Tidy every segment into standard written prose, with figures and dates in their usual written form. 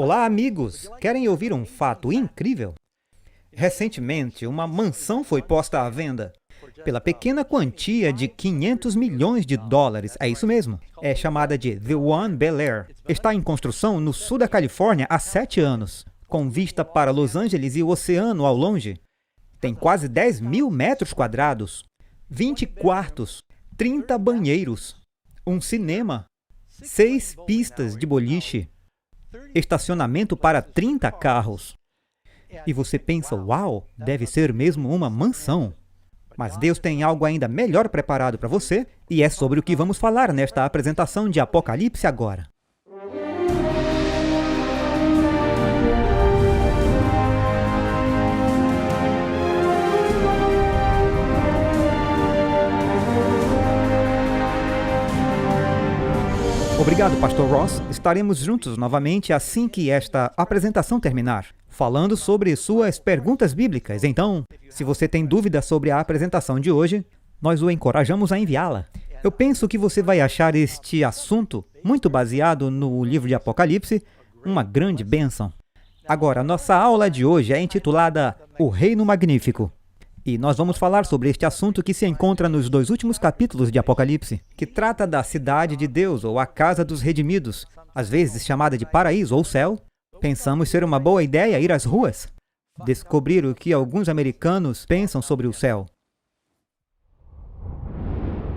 Olá, amigos! Querem ouvir um fato incrível? Recentemente, uma mansão foi posta à venda pela pequena quantia de 500 milhões de dólares. É isso mesmo. É chamada de The One Bel Air. Está em construção no sul da Califórnia há 7 anos, com vista para Los Angeles e o oceano ao longe. Tem quase 10 mil metros quadrados, 20 quartos, 30 banheiros, um cinema, 6 pistas de boliche, estacionamento para 30 carros. E você pensa, uau, deve ser mesmo uma mansão. Mas Deus tem algo ainda melhor preparado para você, e é sobre o que vamos falar nesta apresentação de Apocalipse agora. Obrigado, Pastor Ross. Estaremos juntos novamente assim que esta apresentação terminar, falando sobre suas perguntas bíblicas. Então, se você tem dúvidas sobre a apresentação de hoje, nós o encorajamos a enviá-la. Eu penso que você vai achar este assunto, muito baseado no livro de Apocalipse, uma grande bênção. Agora, nossa aula de hoje é intitulada O Reino Magnífico. E nós vamos falar sobre este assunto que se encontra nos 2 últimos capítulos de Apocalipse, que trata da cidade de Deus, ou a casa dos redimidos, às vezes chamada de paraíso ou céu. Pensamos ser uma boa ideia ir às ruas, descobrir o que alguns americanos pensam sobre o céu.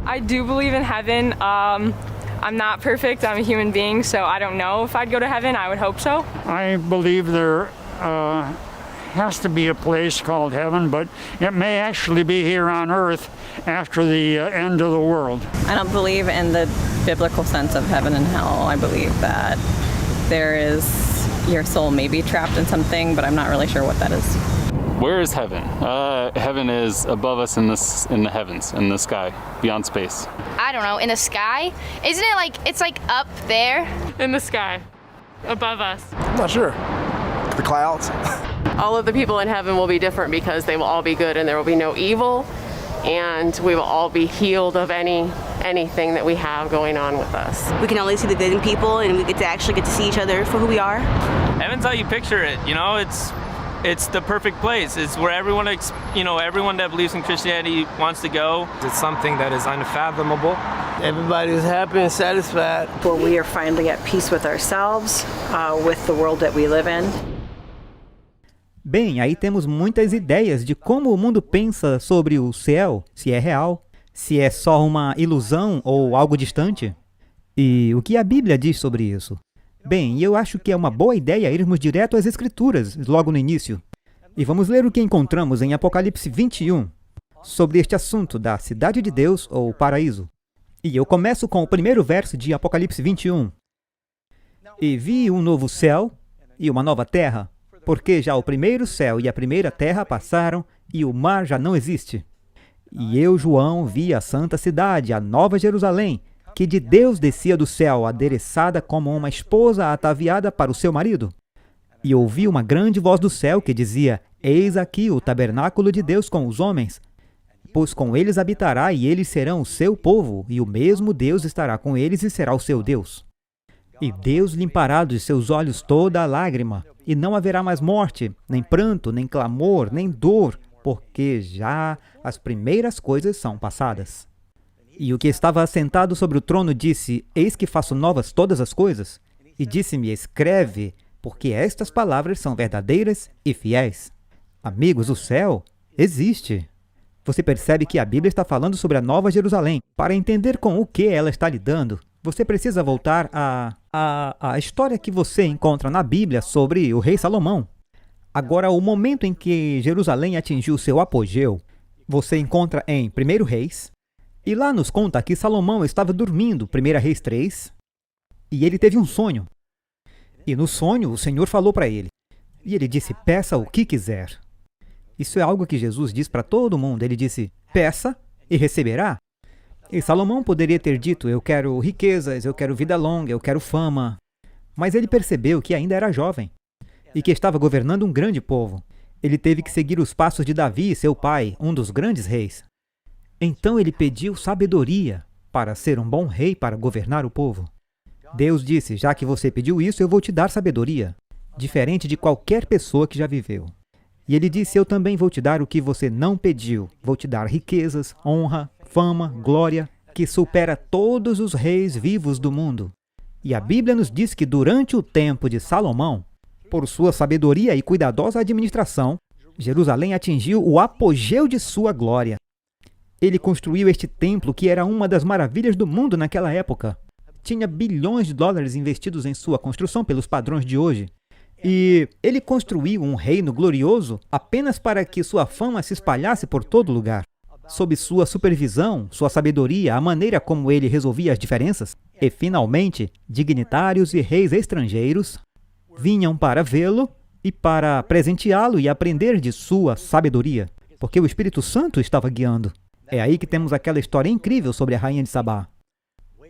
I do believe in heaven. I'm not perfect. I'm a human being, so I don't know if I'd go to heaven. I would hope so. I believe there has to be a place called heaven, but it may actually be here on earth after the end of the world. I don't believe in the biblical sense of heaven and hell. I believe that your soul may be trapped in something, but I'm not really sure what that is. Where is heaven? Heaven is above us in the heavens, in the sky, beyond space. I don't know, in the sky? Isn't it like, it's like up there? In the sky, above us. I'm not sure. The clouds. All of the people in heaven will be different because they will all be good and there will be no evil, and we will all be healed of anything that we have going on with us. We can only see the good in people, and we get to see each other for who we are. Heaven's how you picture it, you know, it's the perfect place. It's where everyone that believes in Christianity wants to go. It's something that is unfathomable. Everybody's happy and satisfied. Where we are finally at peace with ourselves, with the world that we live in. Bem, aí temos muitas ideias de como o mundo pensa sobre o céu, se é real, se é só uma ilusão ou algo distante. E o que a Bíblia diz sobre isso? Bem, eu acho que é uma boa ideia irmos direto às Escrituras, logo no início. E vamos ler o que encontramos em Apocalipse 21, sobre este assunto da cidade de Deus ou paraíso. E eu começo com o primeiro verso de Apocalipse 21. E vi um novo céu e uma nova terra, porque já o primeiro céu e a primeira terra passaram e o mar já não existe. E eu, João, vi a santa cidade, a nova Jerusalém, que de Deus descia do céu, adereçada como uma esposa ataviada para o seu marido. E ouvi uma grande voz do céu que dizia: Eis aqui o tabernáculo de Deus com os homens, pois com eles habitará e eles serão o seu povo, e o mesmo Deus estará com eles e será o seu Deus. E Deus limpará dos seus olhos toda a lágrima, e não haverá mais morte, nem pranto, nem clamor, nem dor, porque já as primeiras coisas são passadas. E o que estava assentado sobre o trono disse: Eis que faço novas todas as coisas. E disse-me: Escreve, porque estas palavras são verdadeiras e fiéis. Amigos, o céu existe. Você percebe que a Bíblia está falando sobre a Nova Jerusalém. Para entender com o que ela está lidando, você precisa voltar à história que você encontra na Bíblia sobre o rei Salomão. Agora, o momento em que Jerusalém atingiu seu apogeu, você encontra em 1 Reis, e lá nos conta que Salomão estava dormindo, 1 Reis 3, e ele teve um sonho. E no sonho, o Senhor falou para ele, e ele disse: peça o que quiser. Isso é algo que Jesus diz para todo mundo. Ele disse: peça e receberá. E Salomão poderia ter dito: eu quero riquezas, eu quero vida longa, eu quero fama. Mas ele percebeu que ainda era jovem e que estava governando um grande povo. Ele teve que seguir os passos de Davi, seu pai, um dos grandes reis. Então ele pediu sabedoria para ser um bom rei para governar o povo. Deus disse: já que você pediu isso, eu vou te dar sabedoria. diferente de qualquer pessoa que já viveu. E ele disse, eu também vou te dar o que você não pediu. Vou te dar riquezas, honra, fama, glória, que supera todos os reis vivos do mundo. E a Bíblia nos diz que durante o tempo de Salomão, por sua sabedoria e cuidadosa administração, Jerusalém atingiu o apogeu de sua glória. Ele construiu este templo que era uma das maravilhas do mundo naquela época. Tinha bilhões de dólares investidos em sua construção pelos padrões de hoje. E ele construiu um reino glorioso apenas para que sua fama se espalhasse por todo lugar. Sob sua supervisão, sua sabedoria, a maneira como ele resolvia as diferenças, e finalmente, dignitários e reis estrangeiros vinham para vê-lo e para presenteá-lo e aprender de sua sabedoria, porque o Espírito Santo estava guiando. É aí que temos aquela história incrível sobre a rainha de Sabá.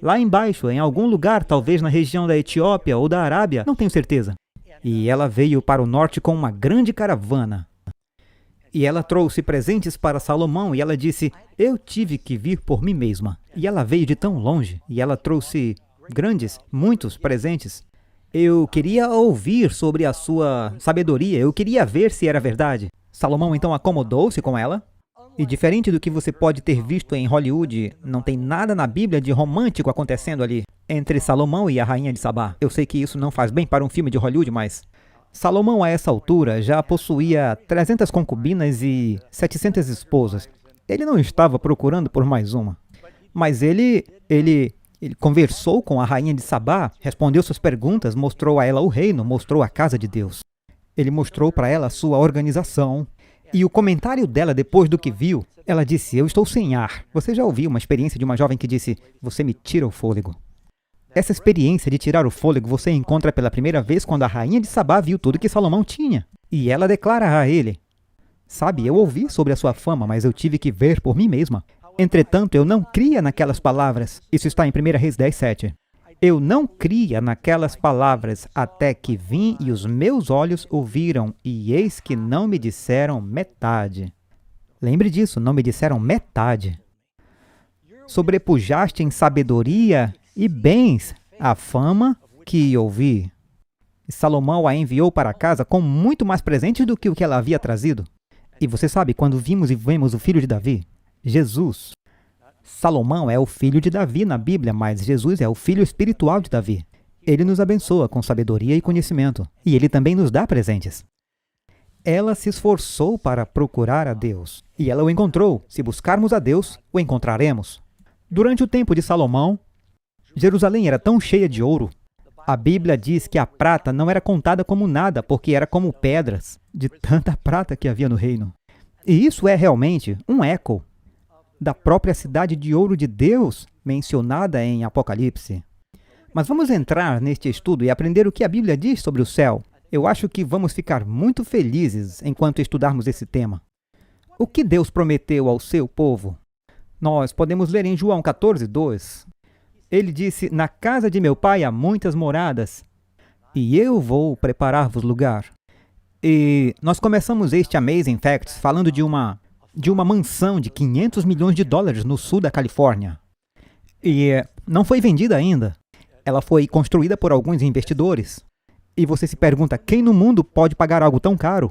Lá embaixo, em algum lugar, talvez na região da Etiópia ou da Arábia, não tenho certeza. E ela veio para o norte com uma grande caravana. E ela trouxe presentes para Salomão e ela disse, eu tive que vir por mim mesma. E ela veio de tão longe e ela trouxe muitos presentes. Eu queria ouvir sobre a sua sabedoria, eu queria ver se era verdade. Salomão então acomodou-se com ela. E diferente do que você pode ter visto em Hollywood, não tem nada na Bíblia de romântico acontecendo ali entre Salomão e a rainha de Sabá. Eu sei que isso não faz bem para um filme de Hollywood, mas Salomão a essa altura já possuía 300 concubinas e 700 esposas. Ele não estava procurando por mais uma. Mas ele conversou com a rainha de Sabá, respondeu suas perguntas, mostrou a ela o reino, mostrou a casa de Deus. Ele mostrou para ela a sua organização. E o comentário dela, depois do que viu, ela disse, eu estou sem ar. Você já ouviu uma experiência de uma jovem que disse, você me tira o fôlego? Essa experiência de tirar o fôlego você encontra pela primeira vez quando a rainha de Sabá viu tudo que Salomão tinha. E ela declara a ele, sabe, eu ouvi sobre a sua fama, mas eu tive que ver por mim mesma. Entretanto, eu não cria naquelas palavras. Isso está em 1 Reis 10:7. Eu não cria naquelas palavras até que vim e os meus olhos ouviram, e eis que não me disseram metade. Lembre disso, não me disseram metade. Sobrepujaste em sabedoria e bens a fama que ouvi. E Salomão a enviou para casa com muito mais presentes do que o que ela havia trazido. E você sabe, quando vimos e vemos o filho de Davi, Jesus, Salomão é o filho de Davi na Bíblia, mas Jesus é o filho espiritual de Davi. Ele nos abençoa com sabedoria e conhecimento, e ele também nos dá presentes. Ela se esforçou para procurar a Deus, e ela o encontrou. Se buscarmos a Deus, o encontraremos. Durante o tempo de Salomão, Jerusalém era tão cheia de ouro. A Bíblia diz que a prata não era contada como nada, porque era como pedras, de tanta prata que havia no reino. E isso é realmente um eco da própria cidade de ouro de Deus, mencionada em Apocalipse. Mas vamos entrar neste estudo e aprender o que a Bíblia diz sobre o céu. Eu acho que vamos ficar muito felizes enquanto estudarmos esse tema. O que Deus prometeu ao seu povo? Nós podemos ler em João 14:2. Ele disse, na casa de meu pai há muitas moradas, e eu vou preparar-vos lugar. E nós começamos este Amazing Facts falando de uma mansão de 500 milhões de dólares no sul da Califórnia. E não foi vendida ainda. Ela foi construída por alguns investidores. E você se pergunta, quem no mundo pode pagar algo tão caro?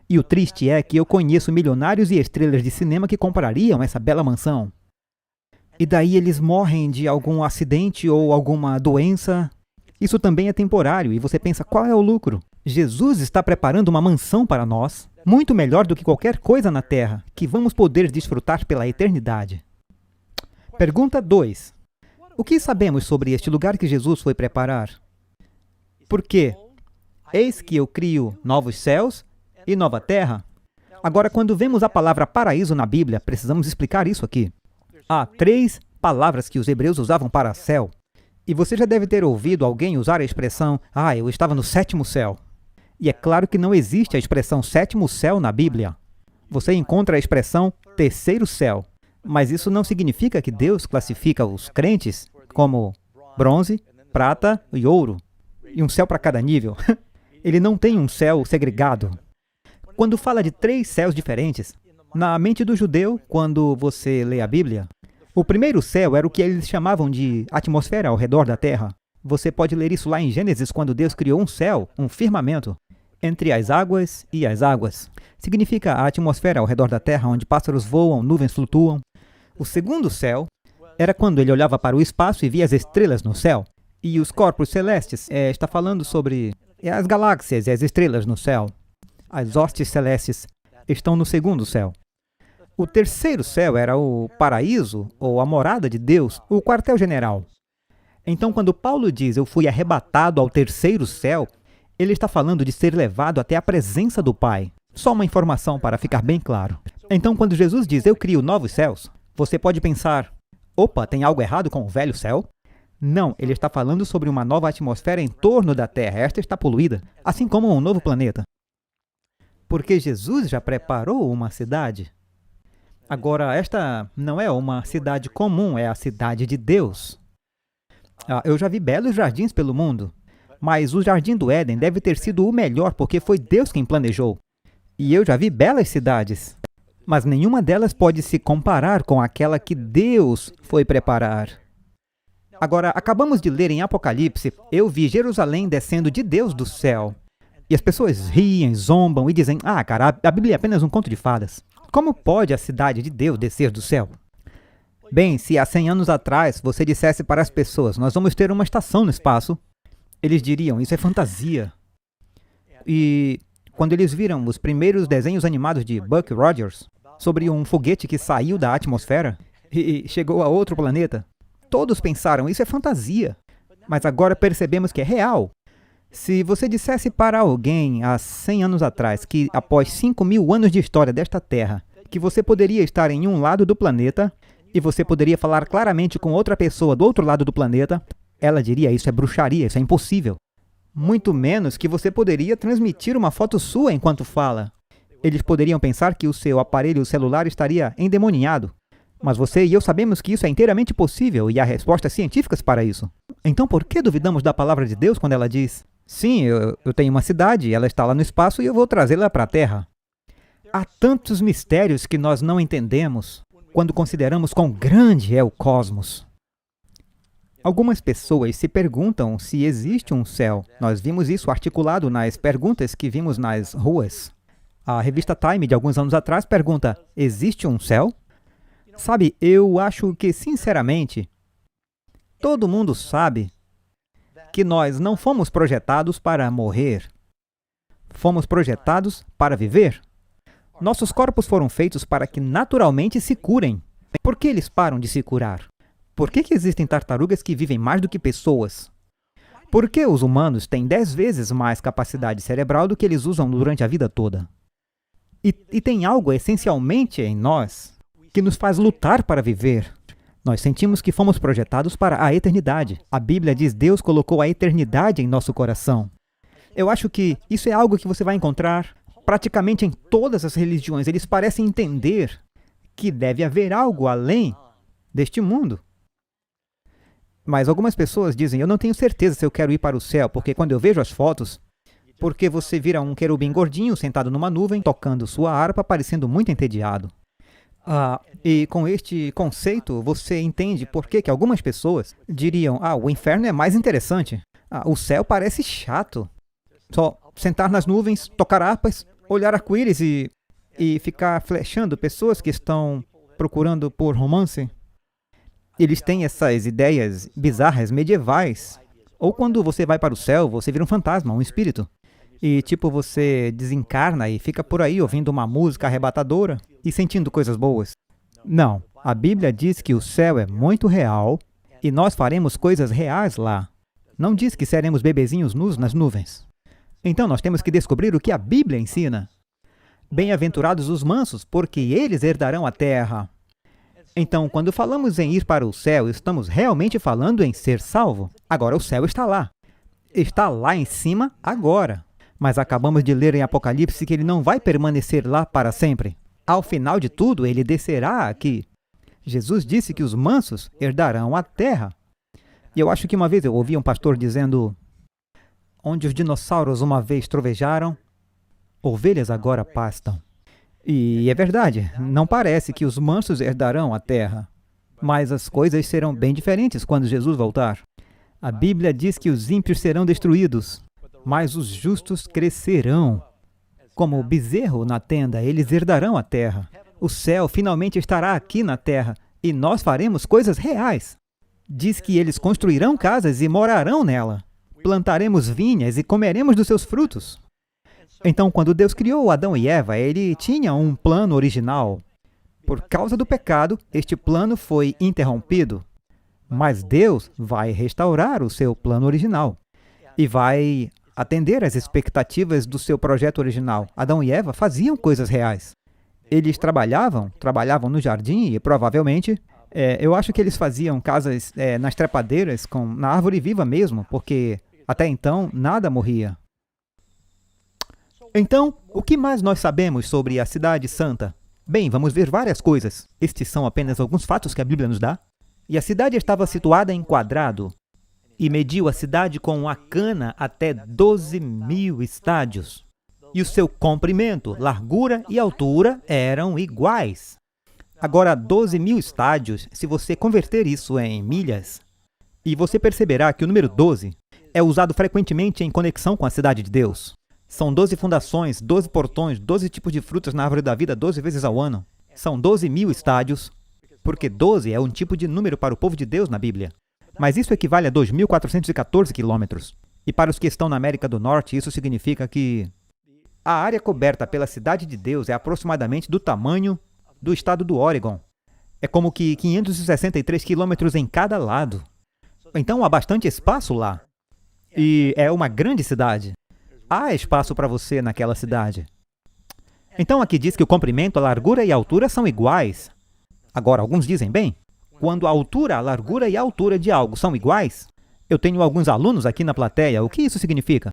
E o triste é que eu conheço milionários e estrelas de cinema que comprariam essa bela mansão. E daí eles morrem de algum acidente ou alguma doença. Isso também é temporário e você pensa, qual é o lucro? Jesus está preparando uma mansão para nós, muito melhor do que qualquer coisa na Terra, que vamos poder desfrutar pela eternidade. Pergunta 2. O que sabemos sobre este lugar que Jesus foi preparar? Por quê? Eis que eu crio novos céus e nova terra. Agora, quando vemos a palavra paraíso na Bíblia, precisamos explicar isso aqui. Há 3 palavras que os hebreus usavam para céu. E você já deve ter ouvido alguém usar a expressão, eu estava no 7º céu. E é claro que não existe a expressão 7º céu na Bíblia. Você encontra a expressão 3º céu. Mas isso não significa que Deus classifica os crentes como bronze, prata e ouro. E um céu para cada nível. Ele não tem um céu segregado. Quando fala de 3 céus diferentes, na mente do judeu, quando você lê a Bíblia, o primeiro céu era o que eles chamavam de atmosfera ao redor da Terra. Você pode ler isso lá em Gênesis, quando Deus criou um céu, um firmamento, entre as águas e as águas. Significa a atmosfera ao redor da terra, onde pássaros voam, nuvens flutuam. O segundo céu era quando ele olhava para o espaço e via as estrelas no céu. E os corpos celestes, está falando sobre as galáxias e as estrelas no céu. As hostes celestes estão no segundo céu. O terceiro céu era o paraíso, ou a morada de Deus, o quartel-general. Então, quando Paulo diz, eu fui arrebatado ao terceiro céu, ele está falando de ser levado até a presença do Pai. Só uma informação para ficar bem claro. Então, quando Jesus diz, eu crio novos céus, você pode pensar, opa, tem algo errado com o velho céu? Não, ele está falando sobre uma nova atmosfera em torno da Terra. Esta está poluída, assim como um novo planeta. Porque Jesus já preparou uma cidade. Agora, esta não é uma cidade comum, é a cidade de Deus. Eu já vi belos jardins pelo mundo, mas o Jardim do Éden deve ter sido o melhor porque foi Deus quem planejou. E eu já vi belas cidades, mas nenhuma delas pode se comparar com aquela que Deus foi preparar. Agora, acabamos de ler em Apocalipse, eu vi Jerusalém descendo de Deus do céu. E as pessoas riem, zombam e dizem, cara, a Bíblia é apenas um conto de fadas. Como pode a cidade de Deus descer do céu? Bem, se há 100 anos atrás você dissesse para as pessoas, nós vamos ter uma estação no espaço, eles diriam, isso é fantasia. E quando eles viram os primeiros desenhos animados de Buck Rogers, sobre um foguete que saiu da atmosfera e chegou a outro planeta, todos pensaram, isso é fantasia. Mas agora percebemos que é real. Se você dissesse para alguém há 100 anos atrás que após 5.000 anos de história desta Terra, que você poderia estar em um lado do planeta e você poderia falar claramente com outra pessoa do outro lado do planeta, ela diria, isso é bruxaria, isso é impossível. Muito menos que você poderia transmitir uma foto sua enquanto fala. Eles poderiam pensar que o seu aparelho celular estaria endemoniado. Mas você e eu sabemos que isso é inteiramente possível e há respostas científicas para isso. Então por que duvidamos da palavra de Deus quando ela diz, sim, eu tenho uma cidade, ela está lá no espaço e eu vou trazê-la para a Terra? Há tantos mistérios que nós não entendemos quando consideramos quão grande é o cosmos. Algumas pessoas se perguntam se existe um céu. Nós vimos isso articulado nas perguntas que vimos nas ruas. A revista Time, de alguns anos atrás, pergunta, existe um céu? Sabe, eu acho que, sinceramente, todo mundo sabe que nós não fomos projetados para morrer. Fomos projetados para viver. Nossos corpos foram feitos para que naturalmente se curem. Por que eles param de se curar? Por que existem tartarugas que vivem mais do que pessoas? Por que os humanos têm 10 vezes mais capacidade cerebral do que eles usam durante a vida toda? E tem algo essencialmente em nós que nos faz lutar para viver. Nós sentimos que fomos projetados para a eternidade. A Bíblia diz que Deus colocou a eternidade em nosso coração. Eu acho que isso é algo que você vai encontrar praticamente em todas as religiões. Eles parecem entender que deve haver algo além deste mundo. Mas algumas pessoas dizem, eu não tenho certeza se eu quero ir para o céu, porque quando eu vejo as fotos, porque você vira um querubim gordinho sentado numa nuvem, tocando sua harpa, parecendo muito entediado. E com este conceito, você entende por que algumas pessoas diriam, o inferno é mais interessante. O céu parece chato. Só sentar nas nuvens, tocar harpas, olhar arco-íris e ficar flechando pessoas que estão procurando por romance. Eles têm essas ideias bizarras, medievais. Ou quando você vai para o céu, você vira um fantasma, um espírito. E você desencarna e fica por aí ouvindo uma música arrebatadora e sentindo coisas boas. Não, a Bíblia diz que o céu é muito real e nós faremos coisas reais lá. Não diz que seremos bebezinhos nus nas nuvens. Então nós temos que descobrir o que a Bíblia ensina. Bem-aventurados os mansos, porque eles herdarão a terra. Então, quando falamos em ir para o céu, estamos realmente falando em ser salvo. Agora o céu está lá. Está lá em cima agora. Mas acabamos de ler em Apocalipse que ele não vai permanecer lá para sempre. Ao final de tudo, ele descerá aqui. Jesus disse que os mansos herdarão a terra. E eu acho que uma vez eu ouvi um pastor dizendo, onde os dinossauros uma vez trovejaram, ovelhas agora pastam. E é verdade, não parece que os mansos herdarão a terra. Mas as coisas serão bem diferentes quando Jesus voltar. A Bíblia diz que os ímpios serão destruídos, mas os justos crescerão. Como o bezerro na tenda, eles herdarão a terra. O céu finalmente estará aqui na terra e nós faremos coisas reais. Diz que eles construirão casas e morarão nela. Plantaremos vinhas e comeremos dos seus frutos. Então, quando Deus criou Adão e Eva, ele tinha um plano original. Por causa do pecado, este plano foi interrompido. Mas Deus vai restaurar o seu plano original e vai atender às expectativas do seu projeto original. Adão e Eva faziam coisas reais. Eles trabalhavam no jardim e provavelmente, eu acho que eles faziam casas nas trepadeiras, na árvore viva mesmo, porque até então nada morria. Então, o que mais nós sabemos sobre a Cidade Santa? Bem, vamos ver várias coisas. Estes são apenas alguns fatos que a Bíblia nos dá. E a cidade estava situada em quadrado, e mediu a cidade com uma cana até 12.000 estádios. E o seu comprimento, largura e altura eram iguais. Agora, 12.000 estádios, se você converter isso em milhas, e você perceberá que o número 12 é usado frequentemente em conexão com a cidade de Deus. São 12 fundações, 12 portões, 12 tipos de frutas na árvore da vida 12 vezes ao ano. São 12.000 estádios, porque 12 é um tipo de número para o povo de Deus na Bíblia. Mas isso equivale a 2.414 quilômetros. E para os que estão na América do Norte, isso significa que a área coberta pela cidade de Deus é aproximadamente do tamanho do estado do Oregon. É como que 563 quilômetros em cada lado. Então há bastante espaço lá. E é uma grande cidade. Há espaço para você naquela cidade. Então aqui diz que o comprimento, a largura e a altura são iguais. Agora, alguns dizem, bem, quando a altura, a largura e a altura de algo são iguais, eu tenho alguns alunos aqui na plateia, o que isso significa?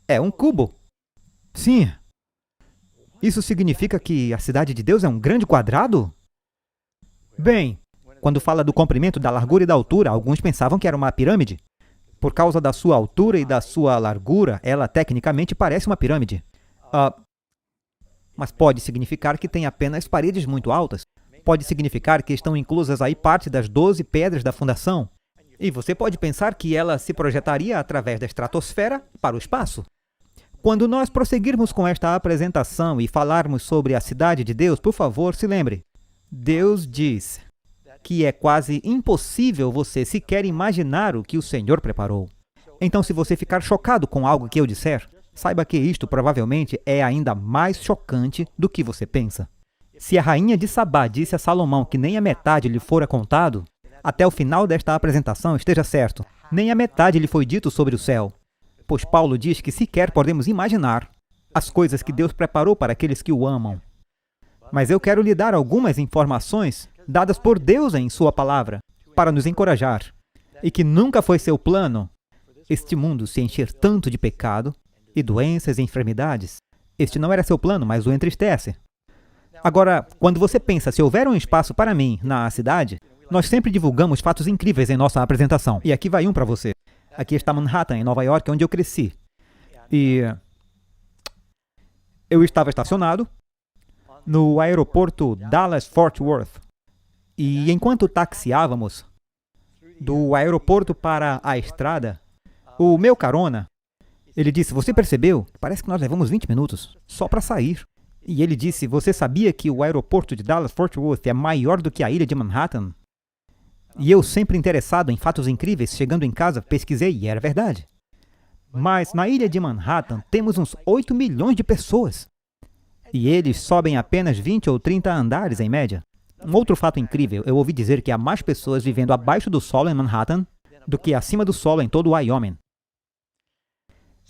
É um cubo. Sim. Isso significa que a cidade de Deus é um grande quadrado? Bem, quando fala do comprimento, da largura e da altura, alguns pensavam que era uma pirâmide. Por causa da sua altura e da sua largura, ela tecnicamente parece uma pirâmide. Mas pode significar que tem apenas paredes muito altas. Pode significar que estão inclusas aí parte das 12 pedras da fundação. E você pode pensar que ela se projetaria através da estratosfera para o espaço. Quando nós prosseguirmos com esta apresentação e falarmos sobre a cidade de Deus, por favor, se lembre. Deus diz que é quase impossível você sequer imaginar o que o Senhor preparou. Então, se você ficar chocado com algo que eu disser, saiba que isto provavelmente é ainda mais chocante do que você pensa. Se a rainha de Sabá disse a Salomão que nem a metade lhe fora contado, até o final desta apresentação esteja certo, nem a metade lhe foi dito sobre o céu. Pois Paulo diz que sequer podemos imaginar as coisas que Deus preparou para aqueles que o amam. Mas eu quero lhe dar algumas informações dadas por Deus em sua palavra, para nos encorajar, e que nunca foi seu plano este mundo se encher tanto de pecado e doenças e enfermidades. Este não era seu plano, mas o entristece. Agora, quando você pensa, se houver um espaço para mim na cidade, nós sempre divulgamos fatos incríveis em nossa apresentação. E aqui vai um para você. Aqui está Manhattan, em Nova York, onde eu cresci. E eu estava estacionado no aeroporto Dallas-Fort Worth. E enquanto taxiávamos do aeroporto para a estrada, o meu carona, ele disse, você percebeu? Parece que nós levamos 20 minutos só para sair. E ele disse, você sabia que o aeroporto de Dallas-Fort Worth é maior do que a ilha de Manhattan? E eu, sempre interessado em fatos incríveis, chegando em casa, pesquisei e era verdade. Mas na ilha de Manhattan temos uns 8 milhões de pessoas. E eles sobem apenas 20 ou 30 andares em média. Um outro fato incrível, eu ouvi dizer que há mais pessoas vivendo abaixo do solo em Manhattan do que acima do solo em todo o Wyoming.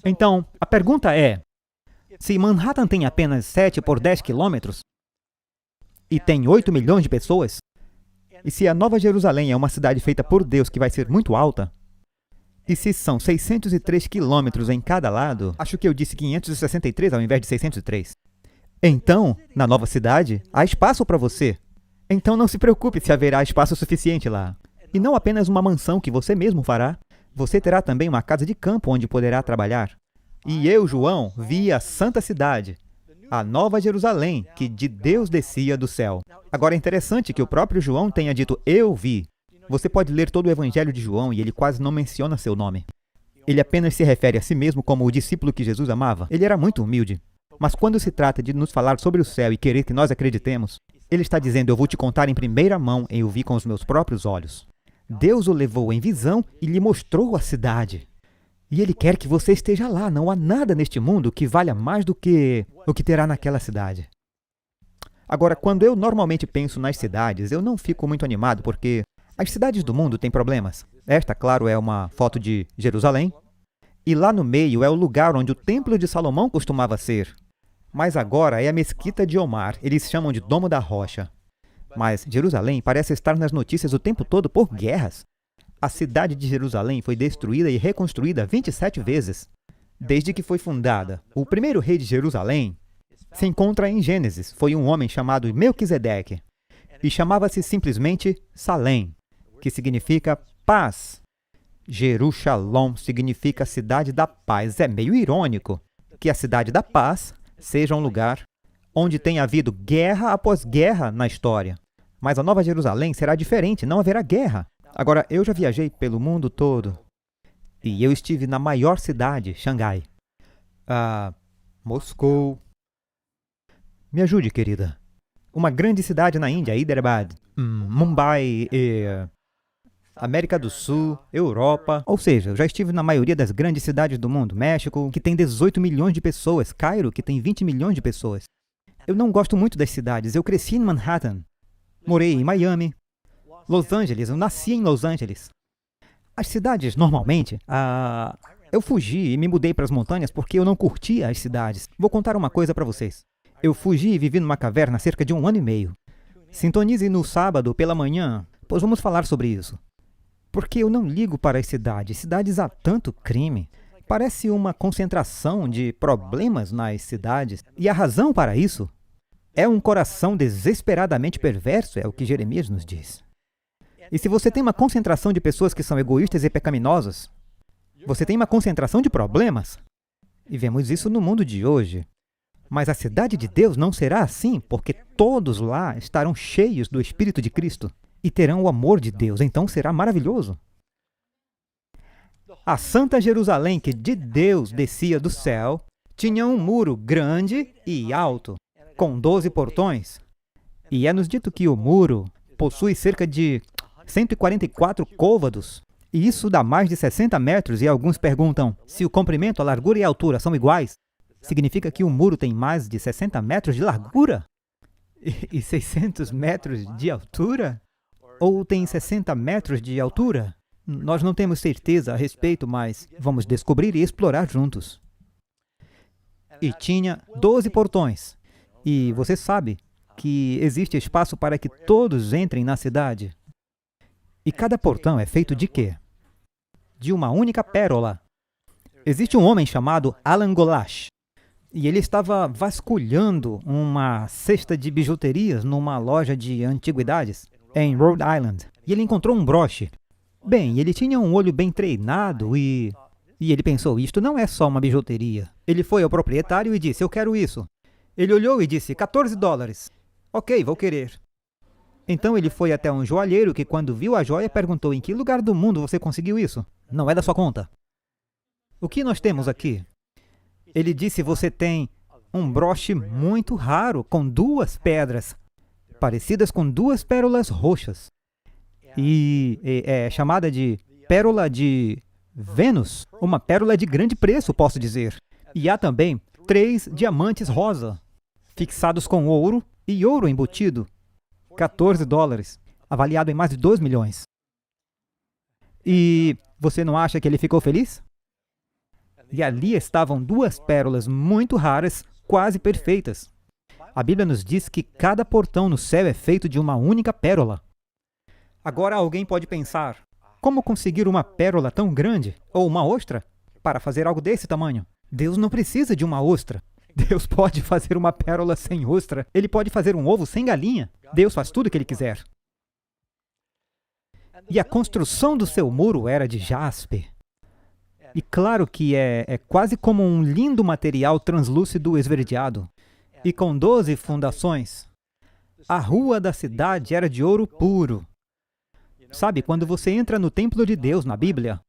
Então, a pergunta é, se Manhattan tem apenas 7 por 10 quilômetros e tem 8 milhões de pessoas, e se a Nova Jerusalém é uma cidade feita por Deus que vai ser muito alta, e se são 603 quilômetros em cada lado, acho que eu disse 563 ao invés de 603. Então, na nova cidade, há espaço para você. Então não se preocupe se haverá espaço suficiente lá. E não apenas uma mansão que você mesmo fará, você terá também uma casa de campo onde poderá trabalhar. E eu, João, vi a santa cidade, a Nova Jerusalém, que de Deus descia do céu. Agora é interessante que o próprio João tenha dito, eu vi. Você pode ler todo o Evangelho de João e ele quase não menciona seu nome. Ele apenas se refere a si mesmo como o discípulo que Jesus amava. Ele era muito humilde. Mas quando se trata de nos falar sobre o céu e querer que nós acreditemos, ele está dizendo, eu vou te contar em primeira mão e eu vi com os meus próprios olhos. Deus o levou em visão e lhe mostrou a cidade. E ele quer que você esteja lá. Não há nada neste mundo que valha mais do que o que terá naquela cidade. Agora, quando eu normalmente penso nas cidades, eu não fico muito animado porque as cidades do mundo têm problemas. Esta, claro, é uma foto de Jerusalém. E lá no meio é o lugar onde o Templo de Salomão costumava ser. Mas agora é a Mesquita de Omar. Eles chamam de Domo da Rocha. Mas Jerusalém parece estar nas notícias o tempo todo por guerras. A cidade de Jerusalém foi destruída e reconstruída 27 vezes, desde que foi fundada. O primeiro rei de Jerusalém se encontra em Gênesis. Foi um homem chamado Melquisedeque. E chamava-se simplesmente Salém, que significa paz. Jerusalém significa cidade da paz. É meio irônico que a cidade da paz seja um lugar onde tem havido guerra após guerra na história. Mas a Nova Jerusalém será diferente, não haverá guerra. Agora, eu já viajei pelo mundo todo e eu estive na maior cidade, Xangai. Moscou. Me ajude, querida. Uma grande cidade na Índia, Hyderabad, Mumbai, América do Sul, Europa. Ou seja, eu já estive na maioria das grandes cidades do mundo. México, que tem 18 milhões de pessoas. Cairo, que tem 20 milhões de pessoas. Eu não gosto muito das cidades. Eu cresci em Manhattan. Morei em Miami. Los Angeles, eu nasci em Los Angeles. As cidades, normalmente, eu fugi e me mudei para as montanhas porque eu não curtia as cidades. Vou contar uma coisa para vocês. Eu fugi e vivi numa caverna há cerca de 1 ano e meio. Sintonize no sábado pela manhã, pois vamos falar sobre isso. Porque eu não ligo para as cidades. Cidades há tanto crime. Parece uma concentração de problemas nas cidades. E a razão para isso é um coração desesperadamente perverso, é o que Jeremias nos diz. E se você tem uma concentração de pessoas que são egoístas e pecaminosas, você tem uma concentração de problemas. E vemos isso no mundo de hoje. Mas a cidade de Deus não será assim, porque todos lá estarão cheios do Espírito de Cristo e terão o amor de Deus, então será maravilhoso. A Santa Jerusalém, que de Deus descia do céu, tinha um muro grande e alto, com 12 portões. E é-nos dito que o muro possui cerca de 144 côvados, e isso dá mais de 60 metros, e alguns perguntam, se o comprimento, a largura e a altura são iguais, significa que o muro tem mais de 60 metros de largura? E 600 metros de altura? Ou tem 60 metros de altura? Nós não temos certeza a respeito, mas vamos descobrir e explorar juntos. E tinha 12 portões, e você sabe que existe espaço para que todos entrem na cidade. E cada portão é feito de quê? De uma única pérola. Existe um homem chamado Alan Golash, e ele estava vasculhando uma cesta de bijuterias numa loja de antiguidades em Rhode Island, e ele encontrou um broche. Bem, ele tinha um olho bem treinado e ele pensou, isto não é só uma bijuteria. Ele foi ao proprietário e disse, eu quero isso. Ele olhou e disse, $14. Ok, vou querer. Então ele foi até um joalheiro que, quando viu a joia, perguntou, em que lugar do mundo você conseguiu isso? Não é da sua conta. O que nós temos aqui? Ele disse, você tem um broche muito raro, com 2 pedras, parecidas com 2 pérolas roxas. E é chamada de pérola de Vênus, uma pérola de grande preço, posso dizer. E há também 3 diamantes rosa, fixados com ouro e ouro embutido. $14, avaliado em mais de 2 milhões. E você não acha que ele ficou feliz? E ali estavam 2 pérolas muito raras, quase perfeitas. A Bíblia nos diz que cada portão no céu é feito de uma única pérola. Agora alguém pode pensar, como conseguir uma pérola tão grande, ou uma ostra, para fazer algo desse tamanho? Deus não precisa de uma ostra. Deus pode fazer uma pérola sem ostra. Ele pode fazer um ovo sem galinha. Deus faz tudo o que Ele quiser. E a construção do seu muro era de jaspe. E claro que é quase como um lindo material translúcido esverdeado. E com 12 fundações. A rua da cidade era de ouro puro. Sabe, quando você entra no templo de Deus na Bíblia,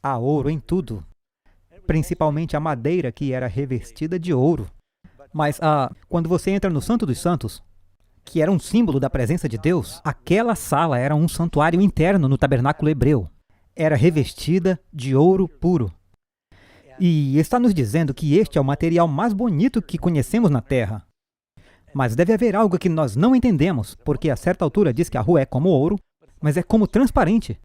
há ouro em tudo, principalmente a madeira que era revestida de ouro. Mas quando você entra no Santo dos Santos, que era um símbolo da presença de Deus, aquela sala era um santuário interno no tabernáculo hebreu. Era revestida de ouro puro. E está nos dizendo que este é o material mais bonito que conhecemos na Terra. Mas deve haver algo que nós não entendemos, porque a certa altura diz que a rua é como ouro, mas é como transparente.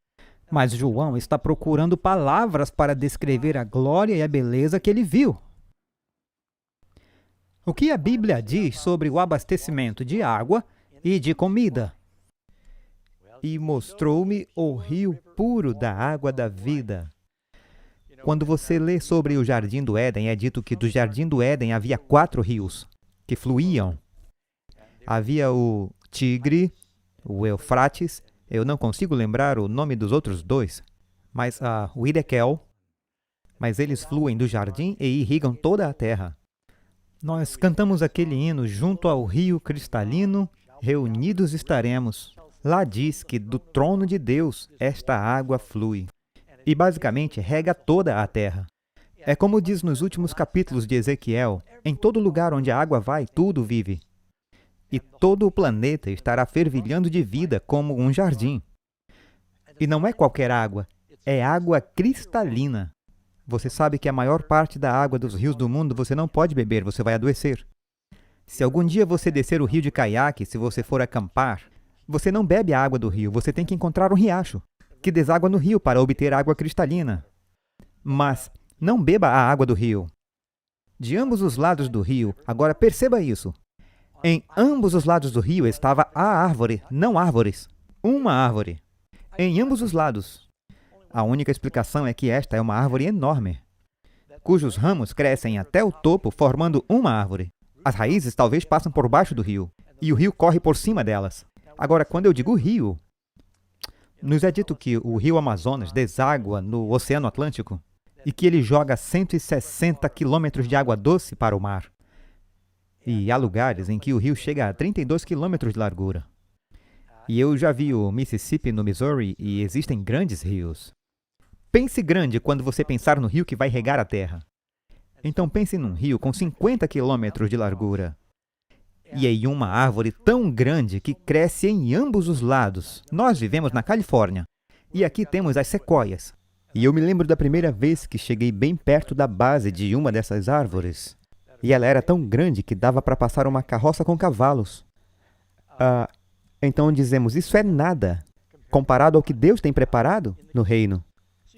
Mas João está procurando palavras para descrever a glória e a beleza que ele viu. O que a Bíblia diz sobre o abastecimento de água e de comida? E mostrou-me o rio puro da água da vida. Quando você lê sobre o Jardim do Éden, é dito que do Jardim do Éden havia 4 rios que fluíam. Havia o Tigre, o Eufrates, eu não consigo lembrar o nome dos outros 2, mas o Hiddekel, mas eles fluem do jardim e irrigam toda a terra. Nós cantamos aquele hino junto ao rio cristalino, reunidos estaremos. Lá diz que do trono de Deus esta água flui. E basicamente rega toda a terra. É como diz nos últimos capítulos de Ezequiel, em todo lugar onde a água vai, tudo vive. E todo o planeta estará fervilhando de vida como um jardim. E não é qualquer água, é água cristalina. Você sabe que a maior parte da água dos rios do mundo você não pode beber, você vai adoecer. Se algum dia você descer o rio de caiaque, se você for acampar, você não bebe a água do rio, você tem que encontrar um riacho que deságua no rio para obter água cristalina. Mas não beba a água do rio. De ambos os lados do rio, agora perceba isso. Em ambos os lados do rio estava a árvore, não árvores. Uma árvore. Em ambos os lados. A única explicação é que esta é uma árvore enorme, cujos ramos crescem até o topo, formando uma árvore. As raízes talvez passam por baixo do rio, e o rio corre por cima delas. Agora, quando eu digo rio, nos é dito que o rio Amazonas deságua no Oceano Atlântico e que ele joga 160 quilômetros de água doce para o mar. E há lugares em que o rio chega a 32 quilômetros de largura. E eu já vi o Mississippi no Missouri e existem grandes rios. Pense grande quando você pensar no rio que vai regar a terra. Então pense num rio com 50 quilômetros de largura. E em uma árvore tão grande que cresce em ambos os lados. Nós vivemos na Califórnia. E aqui temos as sequoias. E eu me lembro da primeira vez que cheguei bem perto da base de uma dessas árvores. E ela era tão grande que dava para passar uma carroça com cavalos. Então dizemos, isso é nada, comparado ao que Deus tem preparado no reino.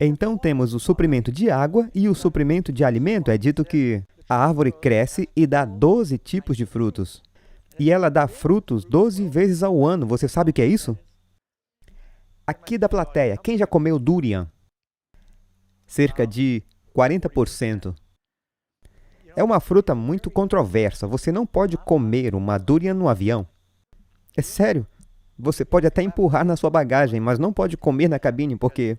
Então temos o suprimento de água e o suprimento de alimento. É dito que a árvore cresce e dá 12 tipos de frutos. E ela dá frutos 12 vezes ao ano. Você sabe o que é isso? Aqui da plateia, quem já comeu durian? Cerca de 40%. É uma fruta muito controversa. Você não pode comer uma durian no avião. É sério. Você pode até empurrar na sua bagagem, mas não pode comer na cabine, porque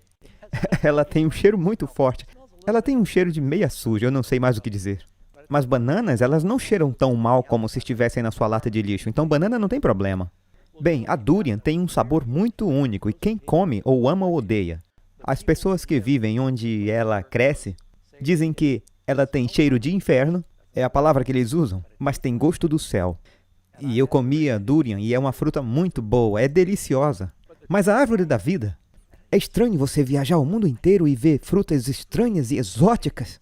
ela tem um cheiro muito forte. Ela tem um cheiro de meia suja, eu não sei mais o que dizer. Mas bananas, elas não cheiram tão mal como se estivessem na sua lata de lixo, então banana não tem problema. Bem, a durian tem um sabor muito único e quem come ou ama ou odeia. As pessoas que vivem onde ela cresce dizem que ela tem cheiro de inferno, é a palavra que eles usam, mas tem gosto do céu. E eu comia durian e é uma fruta muito boa, é deliciosa. Mas a árvore da vida, é estranho você viajar o mundo inteiro e ver frutas estranhas e exóticas.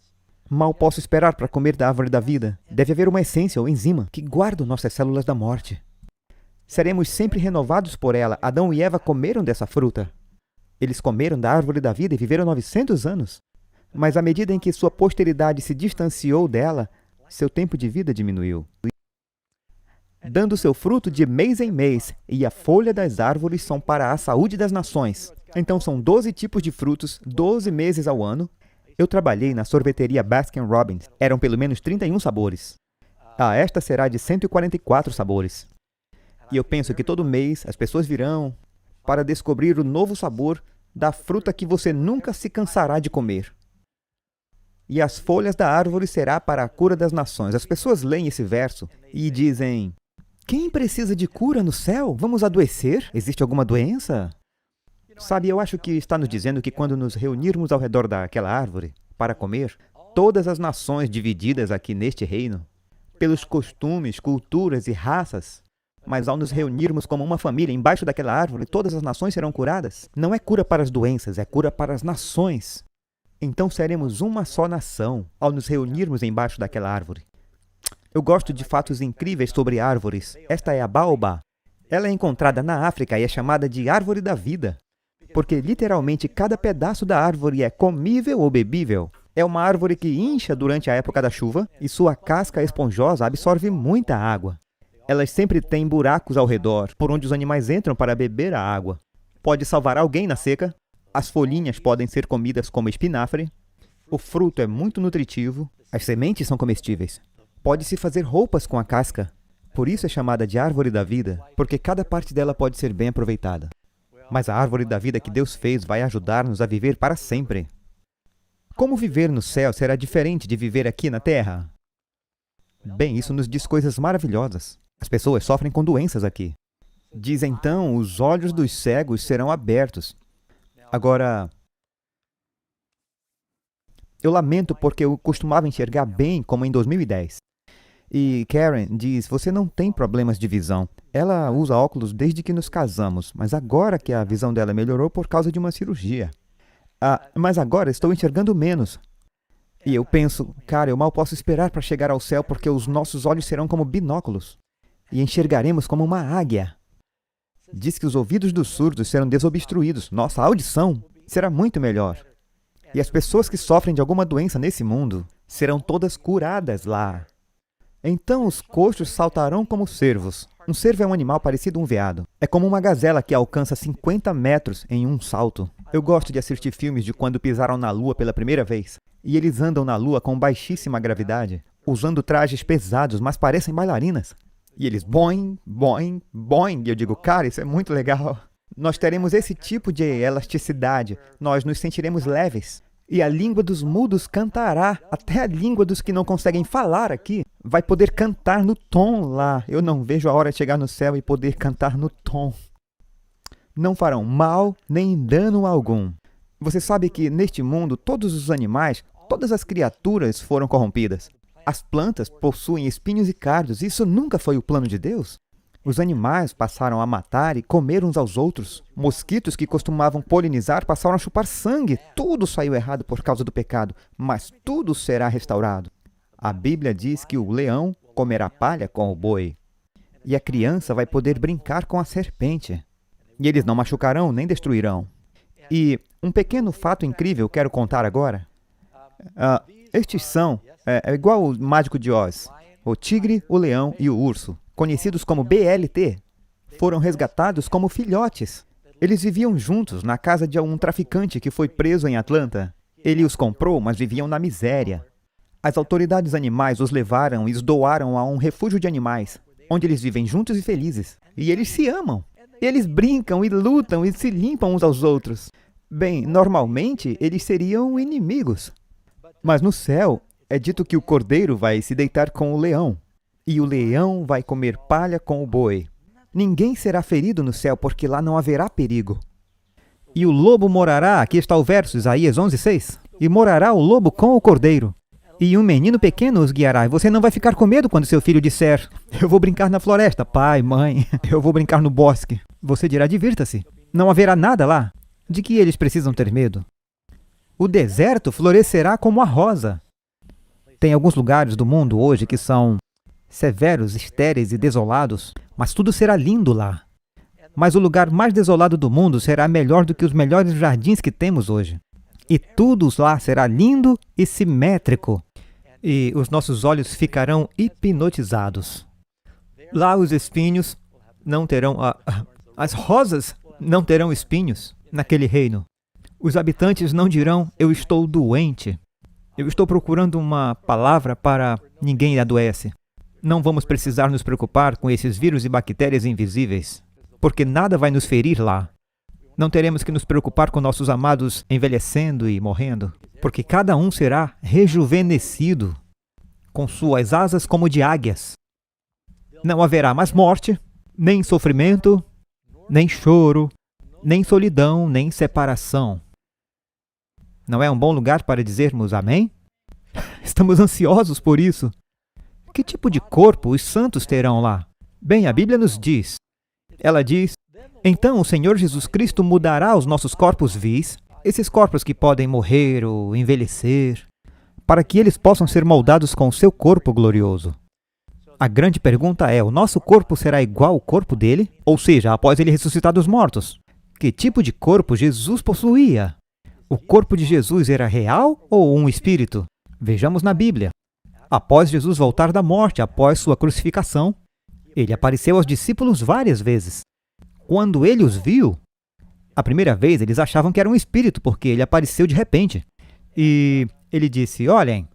Mal posso esperar para comer da árvore da vida. Deve haver uma essência ou enzima que guarda nossas células da morte. Seremos sempre renovados por ela. Adão e Eva comeram dessa fruta. Eles comeram da árvore da vida e viveram 900 anos. Mas à medida em que sua posteridade se distanciou dela, seu tempo de vida diminuiu, dando seu fruto de mês em mês, e a folha das árvores são para a saúde das nações. Então são 12 tipos de frutos, 12 meses ao ano. Eu trabalhei na sorveteria Baskin-Robbins. Eram pelo menos 31 sabores. Esta será de 144 sabores. E eu penso que todo mês as pessoas virão para descobrir o novo sabor da fruta que você nunca se cansará de comer. E as folhas da árvore será para a cura das nações. As pessoas leem esse verso e dizem: quem precisa de cura no céu? Vamos adoecer? Existe alguma doença? Sabe, eu acho que está nos dizendo que quando nos reunirmos ao redor daquela árvore para comer, todas as nações divididas aqui neste reino, pelos costumes, culturas e raças, mas ao nos reunirmos como uma família embaixo daquela árvore, todas as nações serão curadas. Não é cura para as doenças, é cura para as nações. Então seremos uma só nação ao nos reunirmos embaixo daquela árvore. Eu gosto de fatos incríveis sobre árvores. Esta é a baobá. Ela é encontrada na África e é chamada de árvore da vida, porque literalmente cada pedaço da árvore é comível ou bebível. É uma árvore que incha durante a época da chuva e sua casca esponjosa absorve muita água. Elas sempre têm buracos ao redor, por onde os animais entram para beber a água. Pode salvar alguém na seca. As folhinhas podem ser comidas como espinafre. O fruto é muito nutritivo. As sementes são comestíveis. Pode-se fazer roupas com a casca. Por isso é chamada de árvore da vida, porque cada parte dela pode ser bem aproveitada. Mas a árvore da vida que Deus fez vai ajudar-nos a viver para sempre. Como viver no céu será diferente de viver aqui na terra? Bem, isso nos diz coisas maravilhosas. As pessoas sofrem com doenças aqui. Diz então, os olhos dos cegos serão abertos. Agora, eu lamento porque eu costumava enxergar bem como em 2010. E Karen diz, você não tem problemas de visão. Ela usa óculos desde que nos casamos, mas agora que a visão dela melhorou por causa de uma cirurgia. Mas agora estou enxergando menos. E eu penso, cara, eu mal posso esperar para chegar ao céu porque os nossos olhos serão como binóculos e enxergaremos como uma águia. Diz que os ouvidos dos surdos serão desobstruídos. Nossa audição será muito melhor. E as pessoas que sofrem de alguma doença nesse mundo serão todas curadas lá. Então os coxos saltarão como cervos. Um cervo é um animal parecido a um veado. É como uma gazela que alcança 50 metros em um salto. Eu gosto de assistir filmes de quando pisaram na Lua pela primeira vez. E eles andam na Lua com baixíssima gravidade, usando trajes pesados, mas parecem bailarinas. E eles boing, boing, boing. E eu digo, cara, isso é muito legal. Nós teremos esse tipo de elasticidade. Nós nos sentiremos leves. E a língua dos mudos cantará. Até a língua dos que não conseguem falar aqui vai poder cantar no tom lá. Eu não vejo a hora de chegar no céu e poder cantar no tom. Não farão mal nem dano algum. Você sabe que neste mundo todos os animais, todas as criaturas foram corrompidas. As plantas possuem espinhos e cardos. Isso nunca foi o plano de Deus. Os animais passaram a matar e comer uns aos outros. Mosquitos que costumavam polinizar passaram a chupar sangue. Tudo saiu errado por causa do pecado, mas tudo será restaurado. A Bíblia diz que o leão comerá palha com o boi. E a criança vai poder brincar com a serpente. E eles não machucarão nem destruirão. E um pequeno fato incrível quero contar agora. Estes são, é igual o Mágico de Oz, o tigre, o leão e o urso, conhecidos como BLT, foram resgatados como filhotes. Eles viviam juntos na casa de um traficante que foi preso em Atlanta. Ele os comprou, mas viviam na miséria. As autoridades animais os levaram e os doaram a um refúgio de animais, onde eles vivem juntos e felizes. E eles se amam. Eles brincam e lutam e se limpam uns aos outros. Bem, normalmente eles seriam inimigos. Mas no céu é dito que o cordeiro vai se deitar com o leão. E o leão vai comer palha com o boi. Ninguém será ferido no céu, porque lá não haverá perigo. E o lobo morará, aqui está o verso, Isaías 11:6. E morará o lobo com o cordeiro. E um menino pequeno os guiará. E você não vai ficar com medo quando seu filho disser, eu vou brincar na floresta, pai, mãe, eu vou brincar no bosque. Você dirá, divirta-se. Não haverá nada lá. De que eles precisam ter medo? O deserto florescerá como a rosa. Tem alguns lugares do mundo hoje que são severos, estéreis e desolados, mas tudo será lindo lá. Mas o lugar mais desolado do mundo será melhor do que os melhores jardins que temos hoje. E tudo lá será lindo e simétrico. E os nossos olhos ficarão hipnotizados. Lá os espinhos não terão... As rosas não terão espinhos naquele reino. Os habitantes não dirão, eu estou doente. Eu estou procurando uma palavra para ninguém adoece. Não vamos precisar nos preocupar com esses vírus e bactérias invisíveis, porque nada vai nos ferir lá. Não teremos que nos preocupar com nossos amados envelhecendo e morrendo, porque cada um será rejuvenescido, com suas asas como de águias. Não haverá mais morte, nem sofrimento, nem choro, nem solidão, nem separação. Não é um bom lugar para dizermos amém? Estamos ansiosos por isso. Que tipo de corpo os santos terão lá? Bem, a Bíblia nos diz. Ela diz: então o Senhor Jesus Cristo mudará os nossos corpos vis, esses corpos que podem morrer ou envelhecer, para que eles possam ser moldados com o seu corpo glorioso. A grande pergunta é: o nosso corpo será igual ao corpo dele? Ou seja, após ele ressuscitar dos mortos? Que tipo de corpo Jesus possuía? O corpo de Jesus era real ou um espírito? Vejamos na Bíblia. Após Jesus voltar da morte, após sua crucificação, ele apareceu aos discípulos várias vezes. Quando ele os viu, a primeira vez eles achavam que era um espírito, porque ele apareceu de repente. E ele disse: olhem,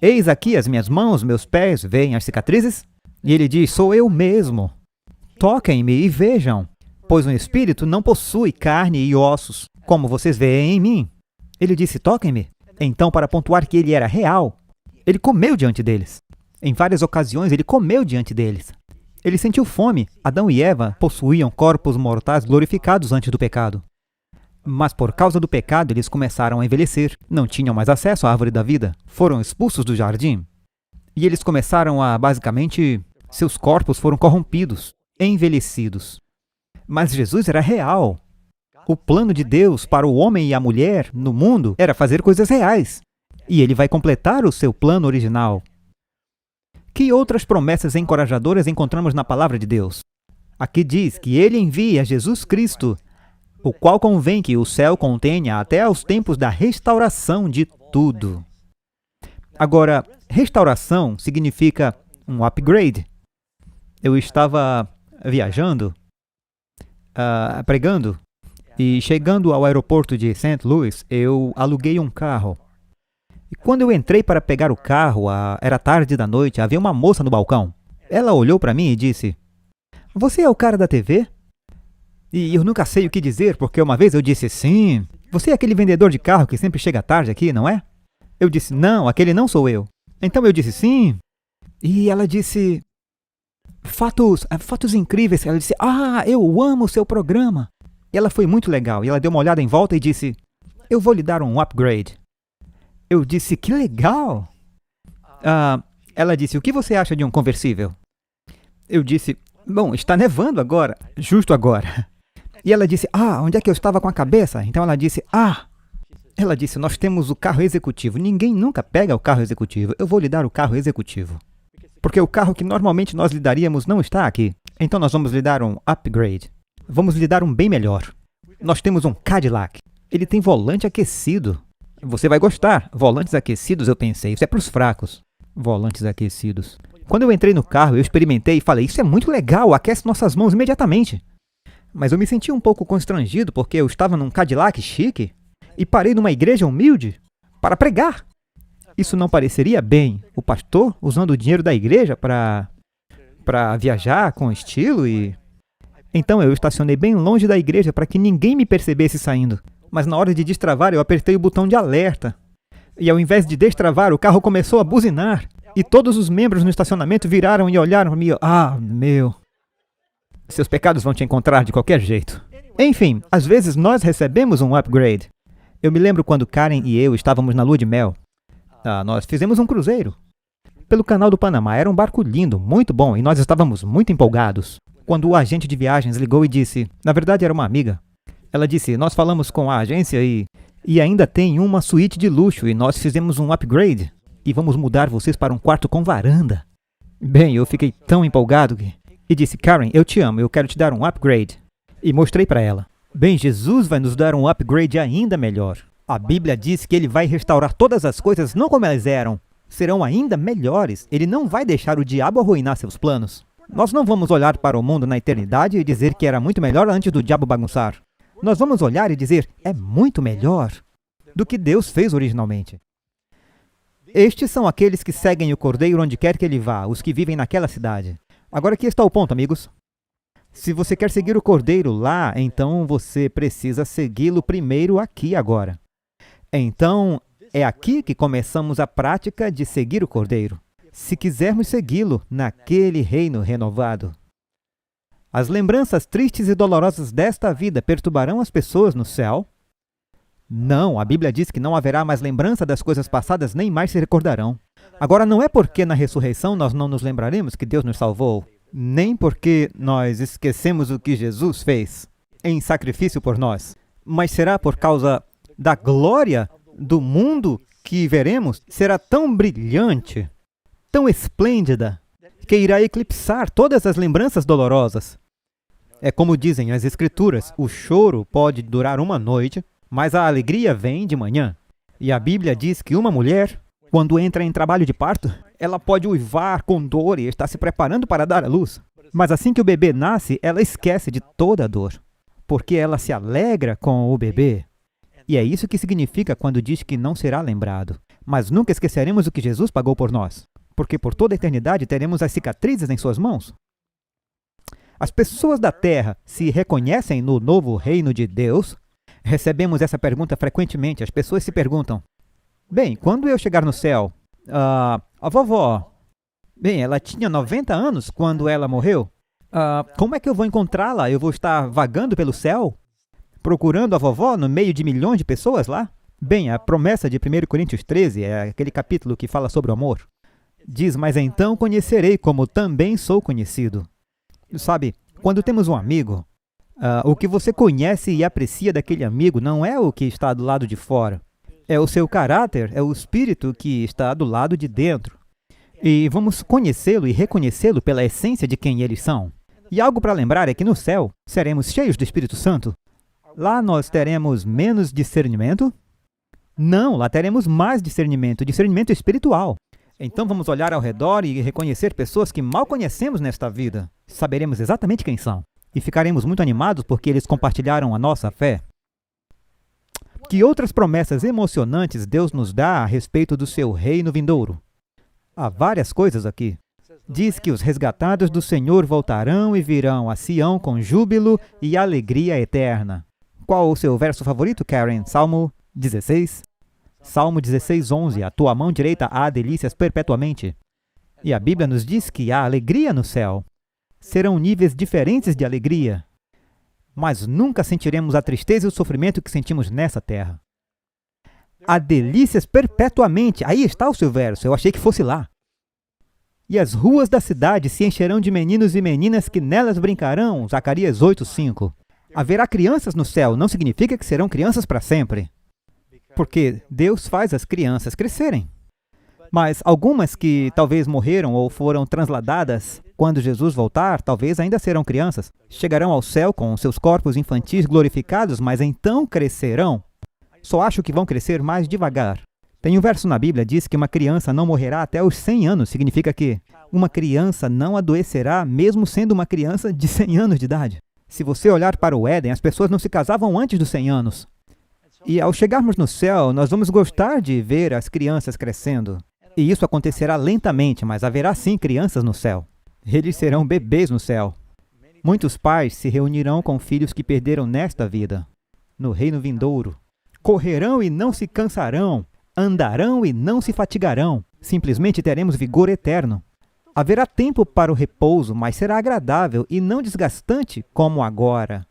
eis aqui as minhas mãos, meus pés, veem as cicatrizes? E ele diz: sou eu mesmo. Toquem-me e vejam, pois um espírito não possui carne e ossos, como vocês veem em mim. Ele disse: toquem-me. Então, para pontuar que ele era real, ele comeu diante deles. Em várias ocasiões, ele comeu diante deles. Ele sentiu fome. Adão e Eva possuíam corpos mortais glorificados antes do pecado. Mas por causa do pecado, eles começaram a envelhecer. Não tinham mais acesso à árvore da vida. Foram expulsos do jardim. E eles começaram a, basicamente, seus corpos foram corrompidos, envelhecidos. Mas Jesus era real. O plano de Deus para o homem e a mulher no mundo era fazer coisas reais. E ele vai completar o seu plano original. Que outras promessas encorajadoras encontramos na palavra de Deus? Aqui diz que ele envia Jesus Cristo, o qual convém que o céu contenha até aos tempos da restauração de tudo. Agora, restauração significa um upgrade. Eu estava viajando, pregando, e chegando ao aeroporto de St. Louis, eu aluguei um carro. E quando eu entrei para pegar o carro, era tarde da noite, havia uma moça no balcão. Ela olhou para mim e disse: você é o cara da TV? E eu nunca sei o que dizer, porque uma vez eu disse: sim. Você é aquele vendedor de carro que sempre chega tarde aqui, não é? Eu disse: não, aquele não sou eu. Então eu disse: sim. E ela disse: fatos incríveis. Ela disse: eu amo o seu programa. E ela foi muito legal. E ela deu uma olhada em volta e disse: eu vou lhe dar um upgrade. Eu disse: que legal! Ela disse: o que você acha de um conversível? Eu disse: bom, está nevando agora, justo agora. E ela disse: onde é que eu estava com a cabeça? Então ela disse: ela disse: nós temos o carro executivo. Ninguém nunca pega o carro executivo. Eu vou lhe dar o carro executivo. Porque o carro que normalmente nós lhe daríamos não está aqui. Então nós vamos lhe dar um upgrade. Vamos lhe dar um bem melhor. Nós temos um Cadillac. Ele tem volante aquecido. Você vai gostar. Volantes aquecidos, eu pensei. Isso é para os fracos. Volantes aquecidos. Quando eu entrei no carro, eu experimentei e falei: isso é muito legal, aquece nossas mãos imediatamente. Mas eu me senti um pouco constrangido porque eu estava num Cadillac chique e parei numa igreja humilde para pregar. Isso não pareceria bem. O pastor usando o dinheiro da igreja para viajar com estilo e... Então eu estacionei bem longe da igreja para que ninguém me percebesse saindo. Mas na hora de destravar, eu apertei o botão de alerta. E ao invés de destravar, o carro começou a buzinar. E todos os membros no estacionamento viraram e olharam para mim. Meu. Seus pecados vão te encontrar de qualquer jeito. Enfim, às vezes nós recebemos um upgrade. Eu me lembro quando Karen e eu estávamos na lua de mel. Nós fizemos um cruzeiro pelo canal do Panamá. Era um barco lindo, muito bom, e nós estávamos muito empolgados. Quando o agente de viagens ligou e disse... Na verdade, era uma amiga. Ela disse: nós falamos com a agência e ainda tem uma suíte de luxo e nós fizemos um upgrade. E vamos mudar vocês para um quarto com varanda. Bem, eu fiquei tão empolgado e disse: Karen, eu te amo, eu quero te dar um upgrade. E mostrei para ela. Bem, Jesus vai nos dar um upgrade ainda melhor. A Bíblia diz que ele vai restaurar todas as coisas não como elas eram. Serão ainda melhores. Ele não vai deixar o diabo arruinar seus planos. Nós não vamos olhar para o mundo na eternidade e dizer que era muito melhor antes do diabo bagunçar. Nós vamos olhar e dizer: é muito melhor do que Deus fez originalmente. Estes são aqueles que seguem o Cordeiro onde quer que ele vá, os que vivem naquela cidade. Agora aqui está o ponto, amigos. Se você quer seguir o Cordeiro lá, então você precisa segui-lo primeiro aqui agora. Então, é aqui que começamos a prática de seguir o Cordeiro. Se quisermos segui-lo naquele reino renovado. As lembranças tristes e dolorosas desta vida perturbarão as pessoas no céu? Não, a Bíblia diz que não haverá mais lembrança das coisas passadas, nem mais se recordarão. Agora, não é porque na ressurreição nós não nos lembraremos que Deus nos salvou, nem porque nós esquecemos o que Jesus fez em sacrifício por nós, mas será por causa da glória do mundo que veremos, será tão brilhante, tão esplêndida, que irá eclipsar todas as lembranças dolorosas. É como dizem as Escrituras, o choro pode durar uma noite, mas a alegria vem de manhã. E a Bíblia diz que uma mulher, quando entra em trabalho de parto, ela pode uivar com dor e está se preparando para dar à luz. Mas assim que o bebê nasce, ela esquece de toda a dor, porque ela se alegra com o bebê. E é isso que significa quando diz que não será lembrado. Mas nunca esqueceremos o que Jesus pagou por nós, porque por toda a eternidade teremos as cicatrizes em suas mãos. As pessoas da terra se reconhecem no novo reino de Deus? Recebemos essa pergunta frequentemente. As pessoas se perguntam, bem, quando eu chegar no céu, a vovó, bem, ela tinha 90 anos quando ela morreu. Como é que eu vou encontrá-la? Eu vou estar vagando pelo céu? Procurando a vovó no meio de milhões de pessoas lá? Bem, a promessa de 1 Coríntios 13 é aquele capítulo que fala sobre o amor. Diz, mas então conhecerei como também sou conhecido. Sabe, quando temos um amigo, o que você conhece e aprecia daquele amigo não é o que está do lado de fora. É o seu caráter, é o espírito que está do lado de dentro. E vamos conhecê-lo e reconhecê-lo pela essência de quem eles são. E algo para lembrar é que no céu seremos cheios do Espírito Santo. Lá nós teremos menos discernimento? Não, lá teremos mais discernimento, discernimento espiritual. Então vamos olhar ao redor e reconhecer pessoas que mal conhecemos nesta vida. Saberemos exatamente quem são. E ficaremos muito animados porque eles compartilharam a nossa fé. Que outras promessas emocionantes Deus nos dá a respeito do seu reino vindouro? Há várias coisas aqui. Diz que os resgatados do Senhor voltarão e virão a Sião com júbilo e alegria eterna. Qual o seu verso favorito, Karen? Salmo 16? Salmo 16:11. A tua mão direita há delícias perpetuamente. E a Bíblia nos diz que há alegria no céu. Serão níveis diferentes de alegria, mas nunca sentiremos a tristeza e o sofrimento que sentimos nessa terra. Há delícias perpetuamente. Aí está o seu verso. Eu achei que fosse lá. E as ruas da cidade se encherão de meninos e meninas que nelas brincarão. Zacarias 8:5. Haverá crianças no céu não significa que serão crianças para sempre. Porque Deus faz as crianças crescerem. Mas algumas que talvez morreram ou foram transladadas, quando Jesus voltar, talvez ainda serão crianças. Chegarão ao céu com seus corpos infantis glorificados, mas então crescerão. Só acho que vão crescer mais devagar. Tem um verso na Bíblia que diz que uma criança não morrerá até os 100 anos. Significa que uma criança não adoecerá, mesmo sendo uma criança de 100 anos de idade. Se você olhar para o Éden, as pessoas não se casavam antes dos 100 anos. E ao chegarmos no céu, nós vamos gostar de ver as crianças crescendo. E isso acontecerá lentamente, mas haverá sim crianças no céu. Eles serão bebês no céu. Muitos pais se reunirão com filhos que perderam nesta vida, no reino vindouro. Correrão e não se cansarão, andarão e não se fatigarão. Simplesmente teremos vigor eterno. Haverá tempo para o repouso, mas será agradável e não desgastante como agora.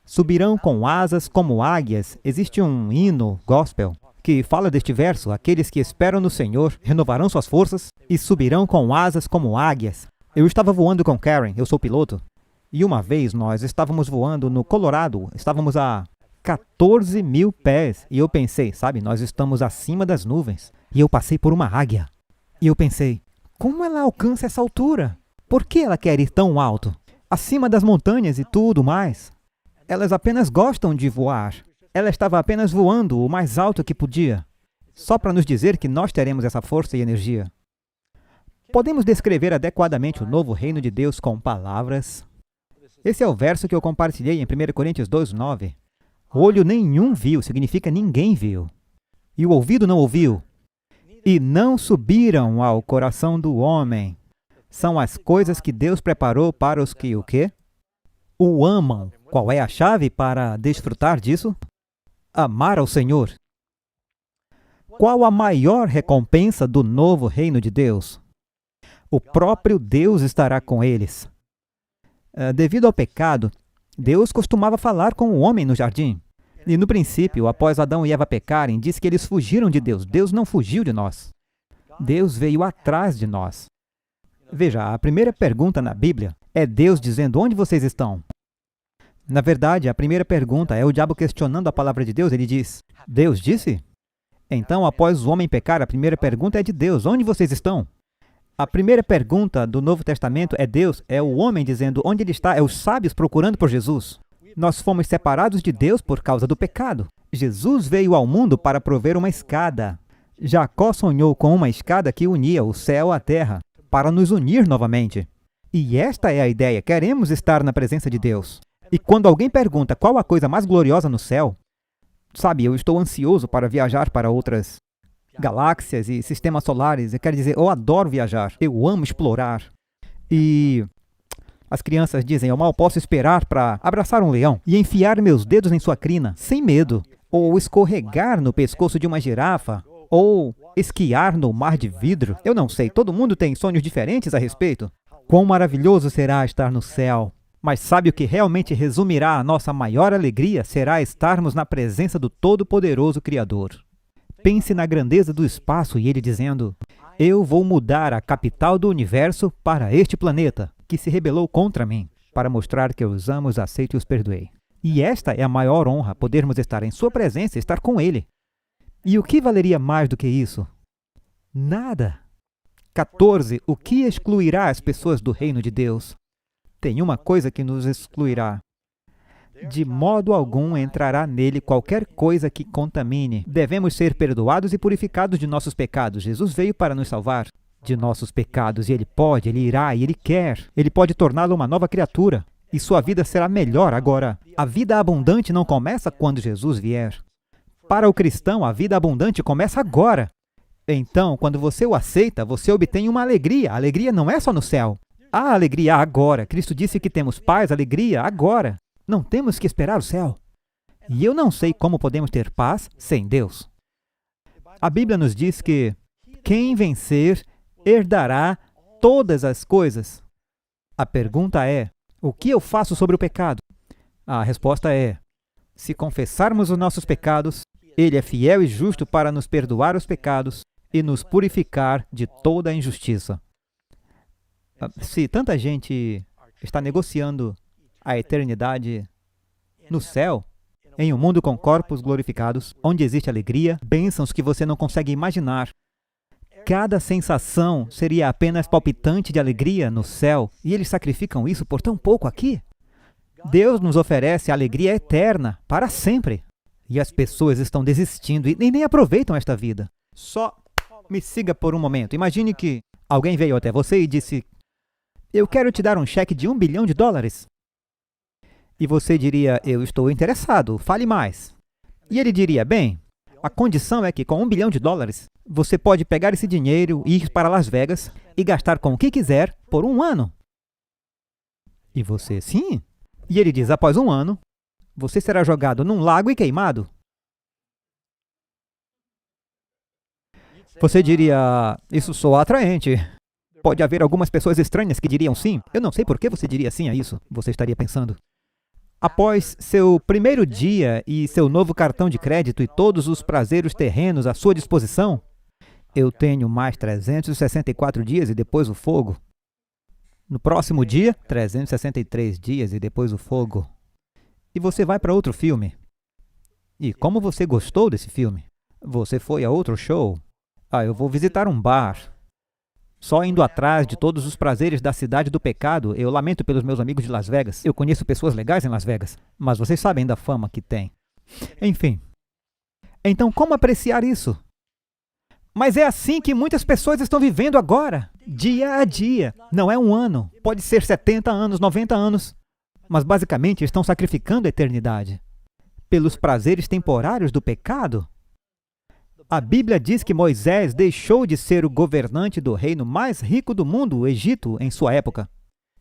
Subirão com asas como águias. Existe um hino gospel que fala deste verso. Aqueles que esperam no Senhor renovarão suas forças e subirão com asas como águias. Eu estava voando com Karen, eu sou piloto, e uma vez nós estávamos voando no Colorado. Estávamos a 14 mil pés. E eu pensei, sabe, nós estamos acima das nuvens. E eu passei por uma águia. E eu pensei, como ela alcança essa altura? Por que ela quer ir tão alto? Acima das montanhas e tudo mais. Elas apenas gostam de voar. Ela estava apenas voando o mais alto que podia, só para nos dizer que nós teremos essa força e energia. Podemos descrever adequadamente o novo reino de Deus com palavras? Esse é o verso que eu compartilhei em 1 Coríntios 2:9. Olho nenhum viu, significa ninguém viu. E o ouvido não ouviu. E não subiram ao coração do homem. São as coisas que Deus preparou para os que o quê? O amam. Qual é a chave para desfrutar disso? Amar ao Senhor. Qual a maior recompensa do novo reino de Deus? O próprio Deus estará com eles. Devido ao pecado, Deus costumava falar com o homem no jardim. E no princípio, após Adão e Eva pecarem, diz que eles fugiram de Deus. Deus não fugiu de nós. Deus veio atrás de nós. Veja, a primeira pergunta na Bíblia é Deus dizendo: onde vocês estão? Na verdade, a primeira pergunta é o diabo questionando a palavra de Deus. Ele diz: Deus disse? Então, após o homem pecar, a primeira pergunta é de Deus: onde vocês estão? A primeira pergunta do Novo Testamento é Deus, é o homem dizendo onde ele está, é os sábios procurando por Jesus. Nós fomos separados de Deus por causa do pecado. Jesus veio ao mundo para prover uma escada. Jacó sonhou com uma escada que unia o céu à terra, para nos unir novamente. E esta é a ideia, queremos estar na presença de Deus. E quando alguém pergunta qual a coisa mais gloriosa no céu, sabe, eu estou ansioso para viajar para outras galáxias e sistemas solares. Eu quero dizer, eu adoro viajar, eu amo explorar. E as crianças dizem, eu mal posso esperar para abraçar um leão e enfiar meus dedos em sua crina, sem medo, ou escorregar no pescoço de uma girafa, ou esquiar no mar de vidro. Eu não sei, todo mundo tem sonhos diferentes a respeito. Quão maravilhoso será estar no céu. Mas sabe o que realmente resumirá a nossa maior alegria? Será estarmos na presença do Todo-Poderoso Criador. Pense na grandeza do espaço e ele dizendo, eu vou mudar a capital do universo para este planeta, que se rebelou contra mim, para mostrar que eu os amo, os aceito e os perdoei. E esta é a maior honra, podermos estar em sua presença, estar com ele. E o que valeria mais do que isso? Nada. 14. O que excluirá as pessoas do reino de Deus? Tem uma coisa que nos excluirá. De modo algum entrará nele qualquer coisa que contamine. Devemos ser perdoados e purificados de nossos pecados. Jesus veio para nos salvar de nossos pecados, e ele pode, ele irá, e ele quer. Ele pode torná-lo uma nova criatura, e sua vida será melhor agora. A vida abundante não começa quando Jesus vier. Para o cristão, a vida abundante começa agora. Então, quando você o aceita, você obtém uma alegria. A alegria não é só no céu. Há alegria agora. Cristo disse que temos paz, alegria agora. Não temos que esperar o céu. E eu não sei como podemos ter paz sem Deus. A Bíblia nos diz que quem vencer herdará todas as coisas. A pergunta é, o que eu faço sobre o pecado? A resposta é, se confessarmos os nossos pecados, ele é fiel e justo para nos perdoar os pecados e nos purificar de toda a injustiça. Se tanta gente está negociando a eternidade no céu, em um mundo com corpos glorificados, onde existe alegria, bênçãos que você não consegue imaginar, cada sensação seria apenas palpitante de alegria no céu, e eles sacrificam isso por tão pouco aqui? Deus nos oferece alegria eterna, para sempre. E as pessoas estão desistindo e nem aproveitam esta vida. Só me siga por um momento. Imagine que alguém veio até você e disse, eu quero te dar um cheque de $1 bilhão. E você diria, eu estou interessado, fale mais. E ele diria, bem, a condição é que com $1 bilhão, você pode pegar esse dinheiro, ir para Las Vegas e gastar com o que quiser por 1 ano. E você, sim. E ele diz, após 1 ano, você será jogado num lago e queimado. Você diria, isso soa atraente. Pode haver algumas pessoas estranhas que diriam sim. Eu não sei por que você diria sim a isso, você estaria pensando. Após seu primeiro dia e seu novo cartão de crédito e todos os prazeres terrenos à sua disposição, eu tenho mais 364 dias e depois o fogo. No próximo dia, 363 dias e depois o fogo. E você vai para outro filme. E como você gostou desse filme? Você foi a outro show? Eu vou visitar um bar. Só indo atrás de todos os prazeres da cidade do pecado, eu lamento pelos meus amigos de Las Vegas. Eu conheço pessoas legais em Las Vegas, mas vocês sabem da fama que tem. Enfim. Então, como apreciar isso? Mas é assim que muitas pessoas estão vivendo agora, dia a dia. Não é 1 ano, pode ser 70 anos, 90 anos. Mas basicamente estão sacrificando a eternidade pelos prazeres temporários do pecado. A Bíblia diz que Moisés deixou de ser o governante do reino mais rico do mundo, o Egito, em sua época,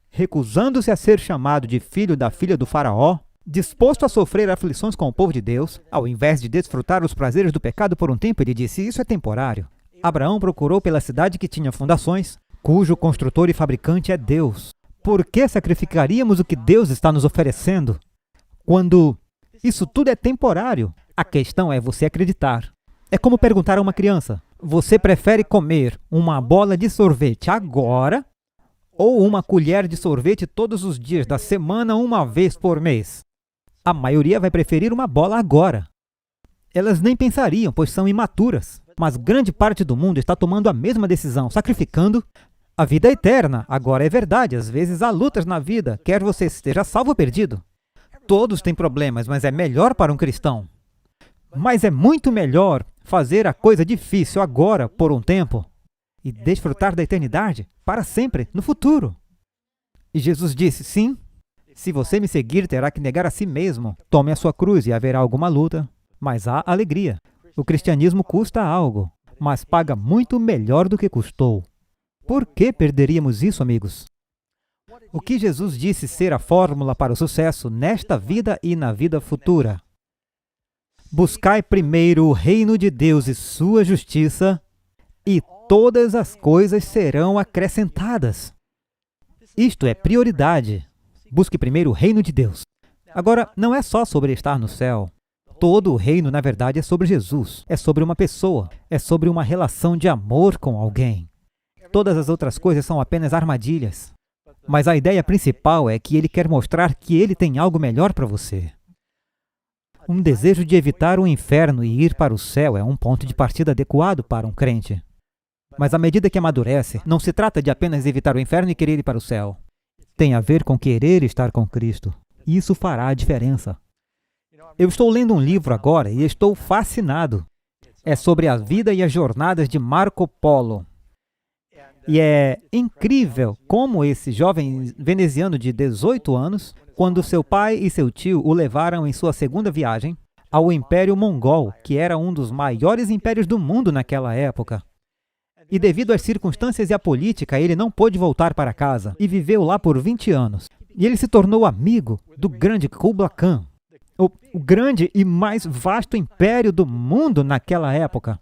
recusando-se a ser chamado de filho da filha do faraó, disposto a sofrer aflições com o povo de Deus, ao invés de desfrutar os prazeres do pecado por um tempo, ele disse, isso é temporário. Abraão procurou pela cidade que tinha fundações, cujo construtor e fabricante é Deus. Por que sacrificaríamos o que Deus está nos oferecendo? Quando isso tudo é temporário. A questão é você acreditar. É como perguntar a uma criança: você prefere comer uma bola de sorvete agora ou uma colher de sorvete todos os dias da semana, uma vez por mês? A maioria vai preferir uma bola agora. Elas nem pensariam, pois são imaturas. Mas grande parte do mundo está tomando a mesma decisão, sacrificando a vida eterna. Agora é verdade, às vezes há lutas na vida, quer você esteja salvo ou perdido. Todos têm problemas, mas é melhor para um cristão. Mas é muito melhor fazer a coisa difícil agora, por um tempo, e desfrutar da eternidade para sempre, no futuro. E Jesus disse, sim, se você me seguir, terá que negar a si mesmo. Tome a sua cruz e haverá alguma luta, mas há alegria. O cristianismo custa algo, mas paga muito melhor do que custou. Por que perderíamos isso, amigos? O que Jesus disse ser a fórmula para o sucesso nesta vida e na vida futura? Buscai primeiro o reino de Deus e sua justiça, e todas as coisas serão acrescentadas. Isto é prioridade. Busque primeiro o reino de Deus. Agora, não é só sobre estar no céu. Todo o reino, na verdade, é sobre Jesus. É sobre uma pessoa. É sobre uma relação de amor com alguém. Todas as outras coisas são apenas armadilhas. Mas a ideia principal é que ele quer mostrar que ele tem algo melhor para você. Um desejo de evitar o inferno e ir para o céu é um ponto de partida adequado para um crente. Mas à medida que amadurece, não se trata de apenas evitar o inferno e querer ir para o céu. Tem a ver com querer estar com Cristo. E isso fará a diferença. Eu estou lendo um livro agora e estou fascinado. É sobre a vida e as jornadas de Marco Polo. E é incrível como esse jovem veneziano de 18 anos, quando seu pai e seu tio o levaram em sua segunda viagem ao Império Mongol, que era um dos maiores impérios do mundo naquela época. E devido às circunstâncias e à política, ele não pôde voltar para casa e viveu lá por 20 anos. E ele se tornou amigo do grande Kublai Khan, o grande e mais vasto império do mundo naquela época.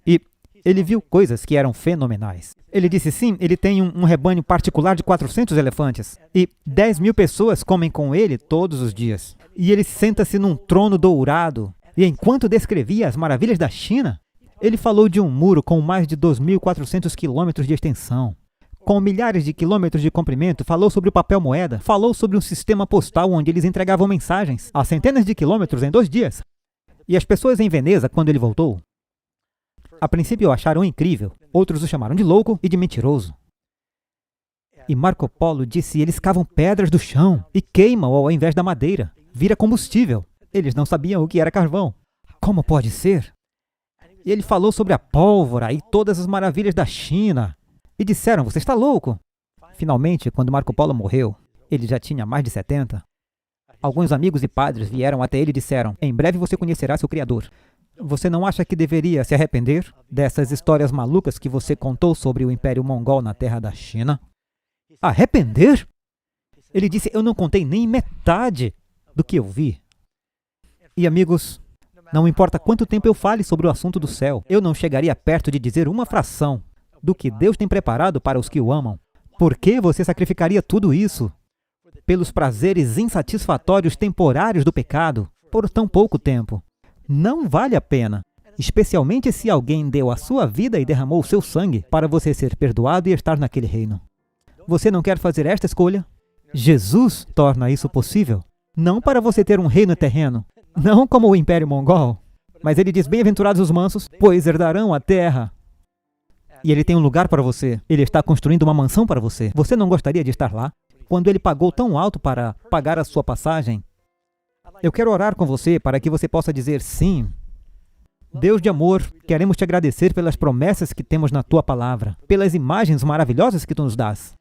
E ele viu coisas que eram fenomenais. Ele disse sim, ele tem um rebanho particular de 400 elefantes. E 10.000 pessoas comem com ele todos os dias. E ele senta-se num trono dourado. E enquanto descrevia as maravilhas da China, ele falou de um muro com mais de 2.400 quilômetros de extensão, com milhares de quilômetros de comprimento, falou sobre o papel moeda, falou sobre um sistema postal onde eles entregavam mensagens a centenas de quilômetros em 2 dias. E as pessoas em Veneza, quando ele voltou, a princípio o acharam incrível, outros o chamaram de louco e de mentiroso. E Marco Polo disse: eles cavam pedras do chão e queimam ao invés da madeira, vira combustível. Eles não sabiam o que era carvão. Como pode ser? E ele falou sobre a pólvora e todas as maravilhas da China. E disseram: você está louco? Finalmente, quando Marco Polo morreu, ele já tinha mais de 70, alguns amigos e padres vieram até ele e disseram: em breve você conhecerá seu Criador. Você não acha que deveria se arrepender dessas histórias malucas que você contou sobre o Império Mongol na terra da China? Arrepender? Ele disse: eu não contei nem metade do que eu vi. E amigos, não importa quanto tempo eu fale sobre o assunto do céu, eu não chegaria perto de dizer uma fração do que Deus tem preparado para os que o amam. Por que você sacrificaria tudo isso pelos prazeres insatisfatórios temporários do pecado por tão pouco tempo? Não vale a pena, especialmente se alguém deu a sua vida e derramou o seu sangue para você ser perdoado e estar naquele reino. Você não quer fazer esta escolha? Jesus torna isso possível, não para você ter um reino terreno, não como o Império Mongol, mas ele diz: bem-aventurados os mansos, pois herdarão a terra. E ele tem um lugar para você, ele está construindo uma mansão para você. Você não gostaria de estar lá? Quando ele pagou tão alto para pagar a sua passagem? Eu quero orar com você para que você possa dizer: sim. Deus de amor, queremos te agradecer pelas promessas que temos na tua palavra, pelas imagens maravilhosas que tu nos dás.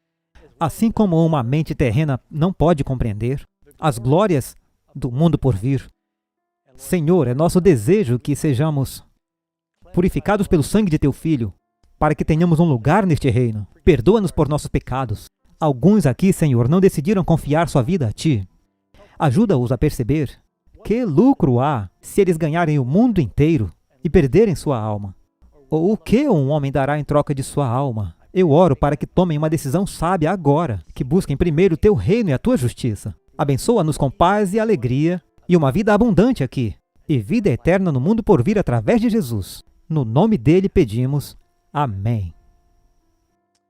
Assim como uma mente terrena não pode compreender as glórias do mundo por vir. Senhor, é nosso desejo que sejamos purificados pelo sangue de teu Filho, para que tenhamos um lugar neste reino. Perdoa-nos por nossos pecados. Alguns aqui, Senhor, não decidiram confiar sua vida a ti. Ajuda-os a perceber que lucro há se eles ganharem o mundo inteiro e perderem sua alma. Ou o que um homem dará em troca de sua alma? Eu oro para que tomem uma decisão sábia agora, que busquem primeiro o teu reino e a tua justiça. Abençoa-nos com paz e alegria, e uma vida abundante aqui, e vida eterna no mundo por vir através de Jesus. No nome dele pedimos. Amém.